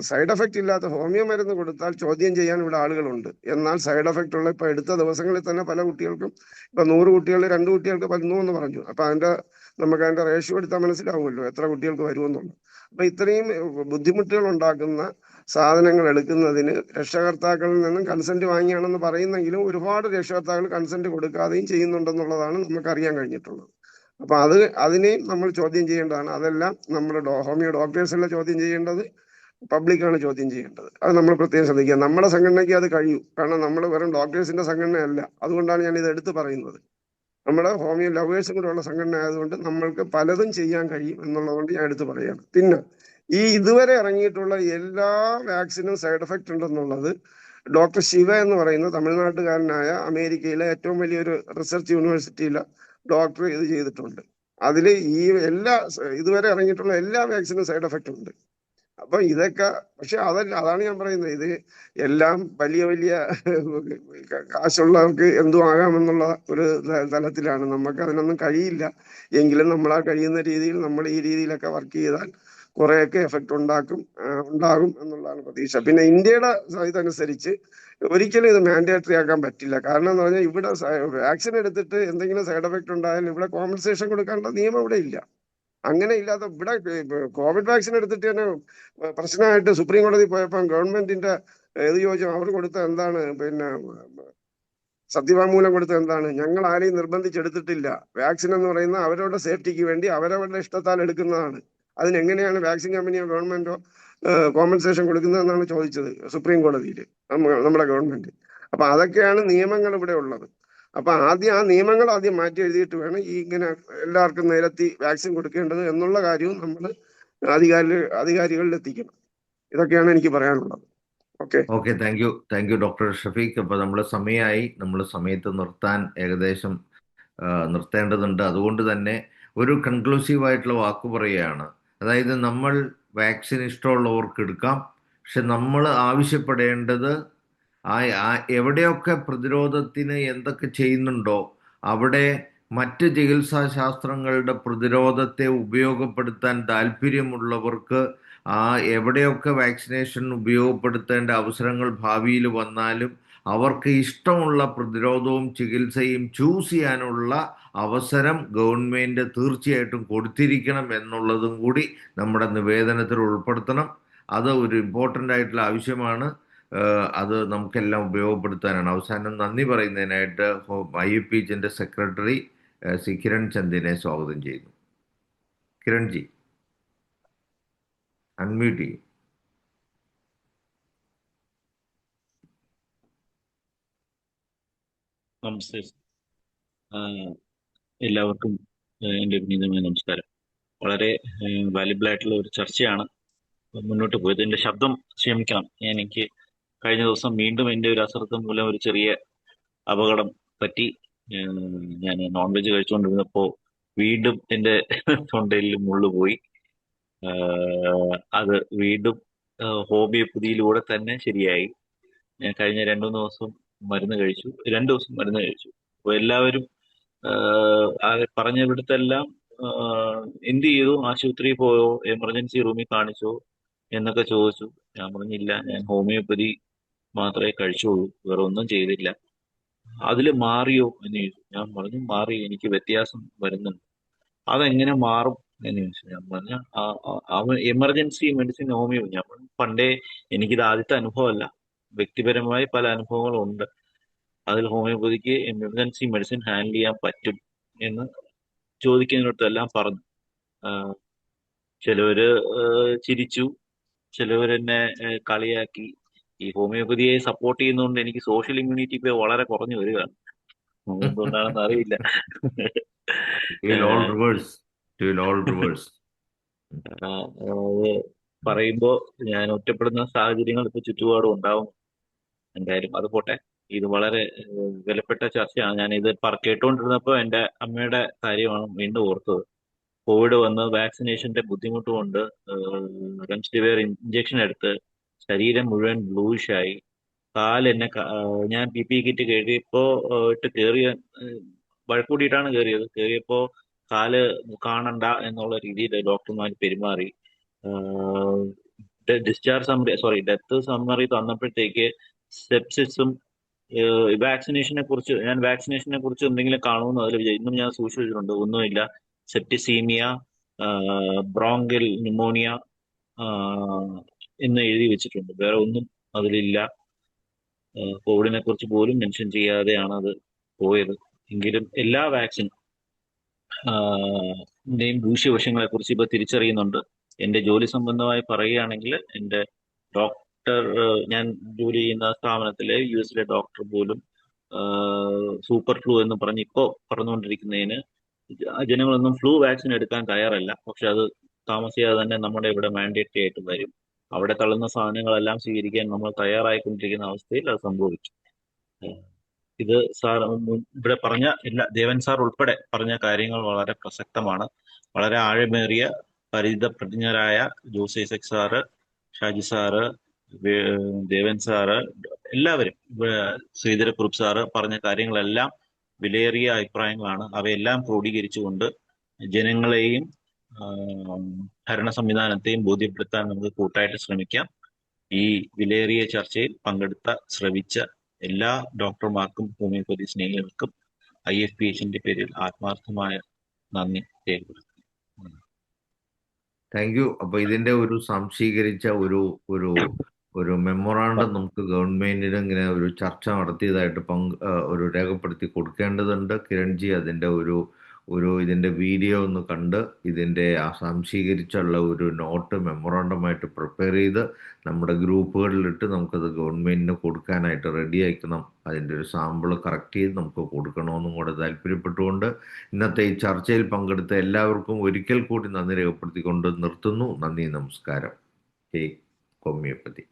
സൈഡ് എഫക്റ്റ് ഇല്ലാത്ത ഹോമിയോ മരുന്ന് കൊടുത്താൽ ചോദ്യം ചെയ്യാൻ ഇവിടെ ആളുകളുണ്ട്. എന്നാൽ സൈഡ് എഫക്റ്റ് ഉള്ള ഇപ്പൊ എടുത്ത ദിവസങ്ങളിൽ തന്നെ പല കുട്ടികൾക്കും ഇപ്പൊ 100 കുട്ടികൾ 2 കുട്ടികൾക്ക് വരുന്നു എന്ന് പറഞ്ഞു. അപ്പൊ നമുക്ക് അതിന്റെ റേഷ്യോ എടുത്താൽ മനസ്സിലാവുമല്ലോ എത്ര കുട്ടികൾക്ക് വരുമെന്നുള്ളത്. അപ്പൊ ഇത്രയും ബുദ്ധിമുട്ടുകൾ ഉണ്ടാക്കുന്ന സാധനങ്ങൾ എടുക്കുന്നതിന് രക്ഷകർത്താക്കളിൽ നിന്നും കൺസെന്റ് വാങ്ങിയാണെന്ന് പറയുന്നെങ്കിലും ഒരുപാട് രക്ഷകർത്താക്കൾ കൺസെന്റ് കൊടുക്കാതെയും ചെയ്യുന്നുണ്ടെന്നുള്ളതാണ് നമുക്കറിയാൻ കഴിഞ്ഞിട്ടുള്ളത്. അപ്പൊ അതിനെയും നമ്മൾ ചോദ്യം ചെയ്യേണ്ടതാണ്. അതെല്ലാം നമ്മുടെ ഹോമിയോ ഡോക്ടേഴ്സല്ല ചോദ്യം ചെയ്യേണ്ടത്, പബ്ലിക്കാണ് ചോദ്യം ചെയ്യേണ്ടത്. അത് നമ്മൾ പ്രത്യേകം ശ്രദ്ധിക്കുക. നമ്മുടെ സംഘടനയ്ക്ക് അത് കഴിയും. കാരണം നമ്മൾ വെറും ഡോക്ടേഴ്സിന്റെ സംഘടനയല്ല. അതുകൊണ്ടാണ് ഞാൻ ഇത് എടുത്തു പറയുന്നത്. നമ്മുടെ ഹോമിയോ ലവേഴ്സും കൂടെ ഉള്ള സംഘടന ആയതുകൊണ്ട് നമ്മൾക്ക് പലതും ചെയ്യാൻ കഴിയും എന്നുള്ളതുകൊണ്ട് ഞാൻ എടുത്തു പറയുകയാണ്. പിന്നെ ഇതുവരെ ഇറങ്ങിയിട്ടുള്ള എല്ലാ വാക്സിനും സൈഡ് എഫക്റ്റ് ഉണ്ടെന്നുള്ളത് ഡോക്ടർ ശിവ എന്ന് പറയുന്ന തമിഴ്നാട്ടുകാരനായ അമേരിക്കയിലെ ഏറ്റവും വലിയൊരു റിസർച്ച് യൂണിവേഴ്സിറ്റിയിലെ ഡോക്ടർ ഇത് ചെയ്തിട്ടുണ്ട്. അതിൽ ഇതുവരെ ഇറങ്ങിയിട്ടുള്ള എല്ലാ വാക്സിനും സൈഡ് എഫക്റ്റ് ഉണ്ട്. അപ്പൊ ഇതൊക്കെ പക്ഷെ അതാണ് ഞാൻ പറയുന്നത്. ഇത് എല്ലാം വലിയ വലിയ കാശുള്ളവർക്ക് എന്തും ആകാമെന്നുള്ള ഒരു തലത്തിലാണ്. നമുക്ക് അതിനൊന്നും കഴിയില്ല. എങ്കിലും നമ്മൾ ആ കഴിയുന്ന രീതിയിൽ നമ്മൾ ഈ രീതിയിലൊക്കെ വർക്ക് ചെയ്താൽ കുറെയൊക്കെ എഫക്റ്റ് ഉണ്ടാകും എന്നുള്ളതാണ് പ്രതീക്ഷ. പിന്നെ ഇന്ത്യയുടെ ഇതനുസരിച്ച് ഒരിക്കലും ഇത് മാൻഡേറ്ററി ആക്കാൻ പറ്റില്ല. കാരണം എന്ന് പറഞ്ഞാൽ ഇവിടെ വാക്സിൻ എടുത്തിട്ട് എന്തെങ്കിലും സൈഡ് എഫക്റ്റ് ഉണ്ടായാൽ ഇവിടെ കോമ്പൻസേഷൻ കൊടുക്കാനുള്ള നിയമം ഇവിടെ ഇല്ല. അങ്ങനെ ഇല്ലാത്ത ഇവിടെ കോവിഡ് വാക്സിൻ എടുത്തിട്ട് തന്നെ പ്രശ്നമായിട്ട് സുപ്രീം കോടതി പോയപ്പോൾ ഗവൺമെന്റിന്റെ ഇത് ചോദിച്ചു. അവർ കൊടുത്ത എന്താണ്, പിന്നെ സത്യവാങ്മൂലം കൊടുത്ത എന്താണ്, ഞങ്ങൾ ആരെയും നിർബന്ധിച്ചെടുത്തിട്ടില്ല. വാക്സിൻ എന്ന് പറയുന്ന അവരവരുടെ സേഫ്റ്റിക്ക് വേണ്ടി അവരവരുടെ ഇഷ്ടത്താൽ എടുക്കുന്നതാണ്. അതിനെങ്ങനെയാണ് വാക്സിൻ കമ്പനിയോ ഗവൺമെന്റോ കോമ്പൻസേഷൻ കൊടുക്കുന്നതെന്നാണ് ചോദിച്ചത് സുപ്രീം കോടതിയിൽ നമ്മുടെ ഗവൺമെന്റ്. അപ്പൊ അതൊക്കെയാണ് നിയമങ്ങൾ ഇവിടെ ഉള്ളത്. അപ്പൊ ആ നിയമങ്ങൾ ആദ്യം മാറ്റി എഴുതിയിട്ട് വേണം ഇങ്ങനെ എല്ലാവർക്കും നിരത്തി വാക്സിൻ കൊടുക്കേണ്ടത് എന്നുള്ള കാര്യവും നമ്മൾ അധികാരികളിൽ എത്തിക്കണം. ഇതൊക്കെയാണ് എനിക്ക് പറയാനുള്ളത്. Okay, thank you doctor Shafeeq. അപ്പൊ നമ്മൾ സമയമായി, നമ്മൾ സമയത്ത് നിർത്താൻ ഏകദേശം നിർത്തേണ്ടതുണ്ട്. അതുകൊണ്ട് തന്നെ ഒരു കൺക്ലൂസീവായിട്ടുള്ള വാക്ക് പറയുകയാണ്. അതായത് നമ്മൾ വാക്സിൻ ഇഷ്ടമുള്ളവർക്ക് എടുക്കാം, പക്ഷെ നമ്മൾ ആവശ്യപ്പെടേണ്ടത് എവിടെയൊക്കെ പ്രതിരോധത്തിന് എന്തൊക്കെ ചെയ്യുന്നുണ്ടോ അവിടെ മറ്റ് ചികിത്സാ ശാസ്ത്രങ്ങളുടെ പ്രതിരോധത്തെ ഉപയോഗപ്പെടുത്താൻ താല്പര്യമുള്ളവർക്ക് എവിടെയൊക്കെ വാക്സിനേഷൻ ഉപയോഗപ്പെടുത്തേണ്ട അവസരങ്ങൾ ഭാവിയിൽ വന്നാലും അവർക്ക് ഇഷ്ടമുള്ള പ്രതിരോധവും ചികിത്സയും ചൂസ് ചെയ്യാനുള്ള അവസരം ഗവൺമെൻറ് തീർച്ചയായിട്ടും കൊടുത്തിരിക്കണം എന്നുള്ളതും കൂടി നമ്മുടെ നിവേദനത്തിൽ ഉൾപ്പെടുത്തണം. അത് ഒരു ഇമ്പോർട്ടൻ്റ് ആയിട്ടുള്ള ആവശ്യമാണ്. അത് നമുക്കെല്ലാം ഉപയോഗപ്പെടുത്താനാണ്. അവസാനം നന്ദി പറയുന്നതിനായിട്ട് IFPHന്റെ സെക്രട്ടറി ശ്രീ കിരൺ ചന്ദിനെ സ്വാഗതം ചെയ്യുന്നു. കിരൺജി, അൺമ്യൂട്ട് ചെയ്യും. നമസ്തേ. എല്ലാവർക്കും എൻ്റെ വിനീതമായ നമസ്കാരം. വളരെ വാല്യുബിൾ ആയിട്ടുള്ള ഒരു ചർച്ചയാണ് മുന്നോട്ട് പോയത്. എൻ്റെ ശബ്ദം ക്ഷമിക്കണം, എനിക്ക് കഴിഞ്ഞ ദിവസം വീണ്ടും എൻ്റെ ഒരു അശ്രദ്ധ മൂലം ഒരു ചെറിയ അപകടം പറ്റി. ഞാൻ നോൺ വെജ് കഴിച്ചുകൊണ്ടിരുന്നപ്പോൾ വീണ്ടും എൻ്റെ തൊണ്ടയിൽ മുള്ളുപോയി. അത് വീണ്ടും ഹോമിയോപ്പതിയിലൂടെ തന്നെ ശരിയായി. ഞാൻ കഴിഞ്ഞ 2-3 ദിവസം മരുന്ന് കഴിച്ചു, 2 ദിവസം മരുന്ന് കഴിച്ചു. അപ്പോൾ എല്ലാവരും പറഞ്ഞിടത്തെല്ലാം എന്ത് ചെയ്തു, ആശുപത്രിയിൽ പോയോ, എമർജൻസി റൂമിൽ കാണിച്ചോ എന്നൊക്കെ ചോദിച്ചു. ഞാൻ പറഞ്ഞില്ല, ഞാൻ ഹോമിയോപ്പതി മാത്രമേ കഴിച്ചുള്ളൂ, വേറെ ഒന്നും ചെയ്തില്ല. അതിൽ മാറിയോ എന്ന് ചോദിച്ചു. ഞാൻ പറഞ്ഞു മാറി, എനിക്ക് വ്യത്യാസം വരുന്നുണ്ട്. അതെങ്ങനെ മാറും എന്ന് ചോദിച്ചു. ഞാൻ പറഞ്ഞ എമർജൻസി മെഡിസിൻ ഹോമിയോ. ഞാൻ പറഞ്ഞു പണ്ടേ എനിക്കിത് ആദ്യത്തെ അനുഭവമല്ല, വ്യക്തിപരമായി പല അനുഭവങ്ങളും ഉണ്ട്. അതിൽ ഹോമിയോപ്പതിക്ക് എമർജൻസി മെഡിസിൻ ഹാൻഡിൽ ചെയ്യാൻ പറ്റും എന്ന് ചോദിക്കുന്നിടത്തെല്ലാം പറഞ്ഞു. ചിലവര് ചിരിച്ചു, ചിലവരെന്നെ കളിയാക്കി. ഈ ഹോമിയോപ്പതിയെ സപ്പോർട്ട് ചെയ്യുന്നതുകൊണ്ട് എനിക്ക് സോഷ്യൽ ഇമ്മ്യൂണിറ്റി ഇപ്പൊ വളരെ കുറഞ്ഞു വരികയാണ്. എന്തുകൊണ്ടാണെന്ന് അറിയില്ല. പറയുമ്പോ ഞാൻ ഒറ്റപ്പെടുന്ന സാഹചര്യങ്ങൾ ഇപ്പൊ ചുറ്റുപാടും ഉണ്ടാവും. എന്തായാലും അത് പോട്ടെ. ഇത് വളരെ വിലപ്പെട്ട ചർച്ചയാണ്. ഞാനിത് കേട്ടുകൊണ്ടിരുന്നപ്പോൾ എൻ്റെ അമ്മയുടെ കാര്യമാണ് വീണ്ടും ഓർത്തത്. കോവിഡ് വന്ന് വാക്സിനേഷന്റെ ബുദ്ധിമുട്ട് കൊണ്ട് റെംഡെസിവിർ ഇഞ്ചക്ഷൻ എടുത്ത് ശരീരം മുഴുവൻ ബ്ലൂയിഷായി. കാലെന്നെ ഞാൻ PPE കിറ്റ് കയറിയപ്പോ ഇട്ട് കയറിയ വഴക്കൂടിയിട്ടാണ് കയറിയത്. കയറിയപ്പോ കാല് കാണണ്ട എന്നുള്ള രീതിയിൽ ഡോക്ടർമാർ പെരുമാറി. ഡെത്ത് സമ്മറി തന്നപ്പോഴത്തേക്ക് സെപ്സിസും വാക്സിനേഷനെ കുറിച്ച് എന്തെങ്കിലും കാണുമെന്ന് അതിൽ ഇന്നും ഞാൻ സൂക്ഷിച്ചിട്ടുണ്ട്. ഒന്നുമില്ല. സെപ്റ്റിസീമിയ, ബ്രോങ്കൽ ന്യൂമോണിയ എന്ന് എഴുതി വെച്ചിട്ടുണ്ട്. വേറെ ഒന്നും അതിലില്ല. കോവിഡിനെ കുറിച്ച് പോലും മെൻഷൻ ചെയ്യാതെയാണ് അത് പോയത്. എങ്കിലും എല്ലാ വാക്സിനും ദൂഷ്യവശങ്ങളെ കുറിച്ച് ഇപ്പൊ തിരിച്ചറിയുന്നുണ്ട്. എൻ്റെ ജോലി സംബന്ധമായി പറയുകയാണെങ്കിൽ എൻ്റെ ഞാൻ ജോലി ചെയ്യുന്ന സ്ഥാപനത്തിലെ US ഡോക്ടർ പോലും സൂപ്പർ ഫ്ലൂ എന്ന് പറഞ്ഞ് ഇപ്പോൾ പറഞ്ഞുകൊണ്ടിരിക്കുന്നതിന് ജനങ്ങളൊന്നും ഫ്ലൂ വാക്സിൻ എടുക്കാൻ തയ്യാറല്ല. പക്ഷെ അത് താമസിയാതെ തന്നെ നമ്മുടെ ഇവിടെ മാൻഡേറ്ററി ആയിട്ട് വരും. അവിടെ തള്ളുന്ന സാധനങ്ങളെല്ലാം സ്വീകരിക്കാൻ നമ്മൾ തയ്യാറായിക്കൊണ്ടിരിക്കുന്ന അവസ്ഥയിൽ അത് സംഭവിച്ചു. ഇത് ഇവിടെ പറഞ്ഞ ദേവൻ സാർ ഉൾപ്പെടെ പറഞ്ഞ കാര്യങ്ങൾ വളരെ പ്രസക്തമാണ്. വളരെ ആഴമേറിയ പരിചിതപ്രജ്ഞരായ ജോസ് ഐസക് സാറ്, ഷാജി സാറ്, ദേവൻ സാറ്, എല്ലാവരും, ശ്രീധരക്കുറുപ്പ് സാറ് പറഞ്ഞ കാര്യങ്ങളെല്ലാം വിലയേറിയ അഭിപ്രായങ്ങളാണ്. അവയെല്ലാം ക്രോഡീകരിച്ചുകൊണ്ട് ജനങ്ങളെയും ഭരണ സംവിധാനത്തെയും ബോധ്യപ്പെടുത്താൻ നമുക്ക് കൂട്ടായിട്ട് ശ്രമിക്കാം. ഈ വിലയേറിയ ചർച്ചയിൽ ശ്രവിച്ച എല്ലാ ഡോക്ടർമാർക്കും ഹോമിയോപ്പതി സ്നേഹികൾക്കും IFPHന്റെ പേരിൽ ആത്മാർത്ഥമായ നന്ദി രേഖപ്പെടുത്തുന്നു. Thank you. അപ്പൊ ഇതിന്റെ ഒരു സംശീകരിച്ച ഒരു മെമ്മോറാണ്ടം നമുക്ക് ഗവൺമെന്റിന് ഇങ്ങനെ ഒരു ചർച്ച നടത്തിയതായിട്ട് ഒരു രേഖപ്പെടുത്തി കൊടുക്കേണ്ടതുണ്ട്. കിരൺജി അതിന്റെ ഇതിന്റെ വീഡിയോ ഒന്ന് കണ്ട് ഇതിന്റെ സംശീകരിച്ചുള്ള ഒരു നോട്ട് മെമ്മോറാണ്ടമായിട്ട് പ്രിപ്പയർ ചെയ്ത് നമ്മുടെ ഗ്രൂപ്പുകളിലിട്ട് നമുക്കത് ഗവൺമെന്റിന് കൊടുക്കാനായിട്ട് റെഡി ആക്കണം. അതിൻ്റെ ഒരു സാമ്പിൾ കറക്റ്റ് ചെയ്ത് നമുക്ക് കൊടുക്കണമെന്നും കൂടെ താല്പര്യപ്പെട്ടുകൊണ്ട് ഇന്നത്തെ ഈ ചർച്ചയിൽ പങ്കെടുത്ത എല്ലാവർക്കും ഒരിക്കൽ കൂടി നന്ദി രേഖപ്പെടുത്തിക്കൊണ്ട് നിർത്തുന്നു. നന്ദി, നമസ്കാരം. ഹോമിയോപ്പതി.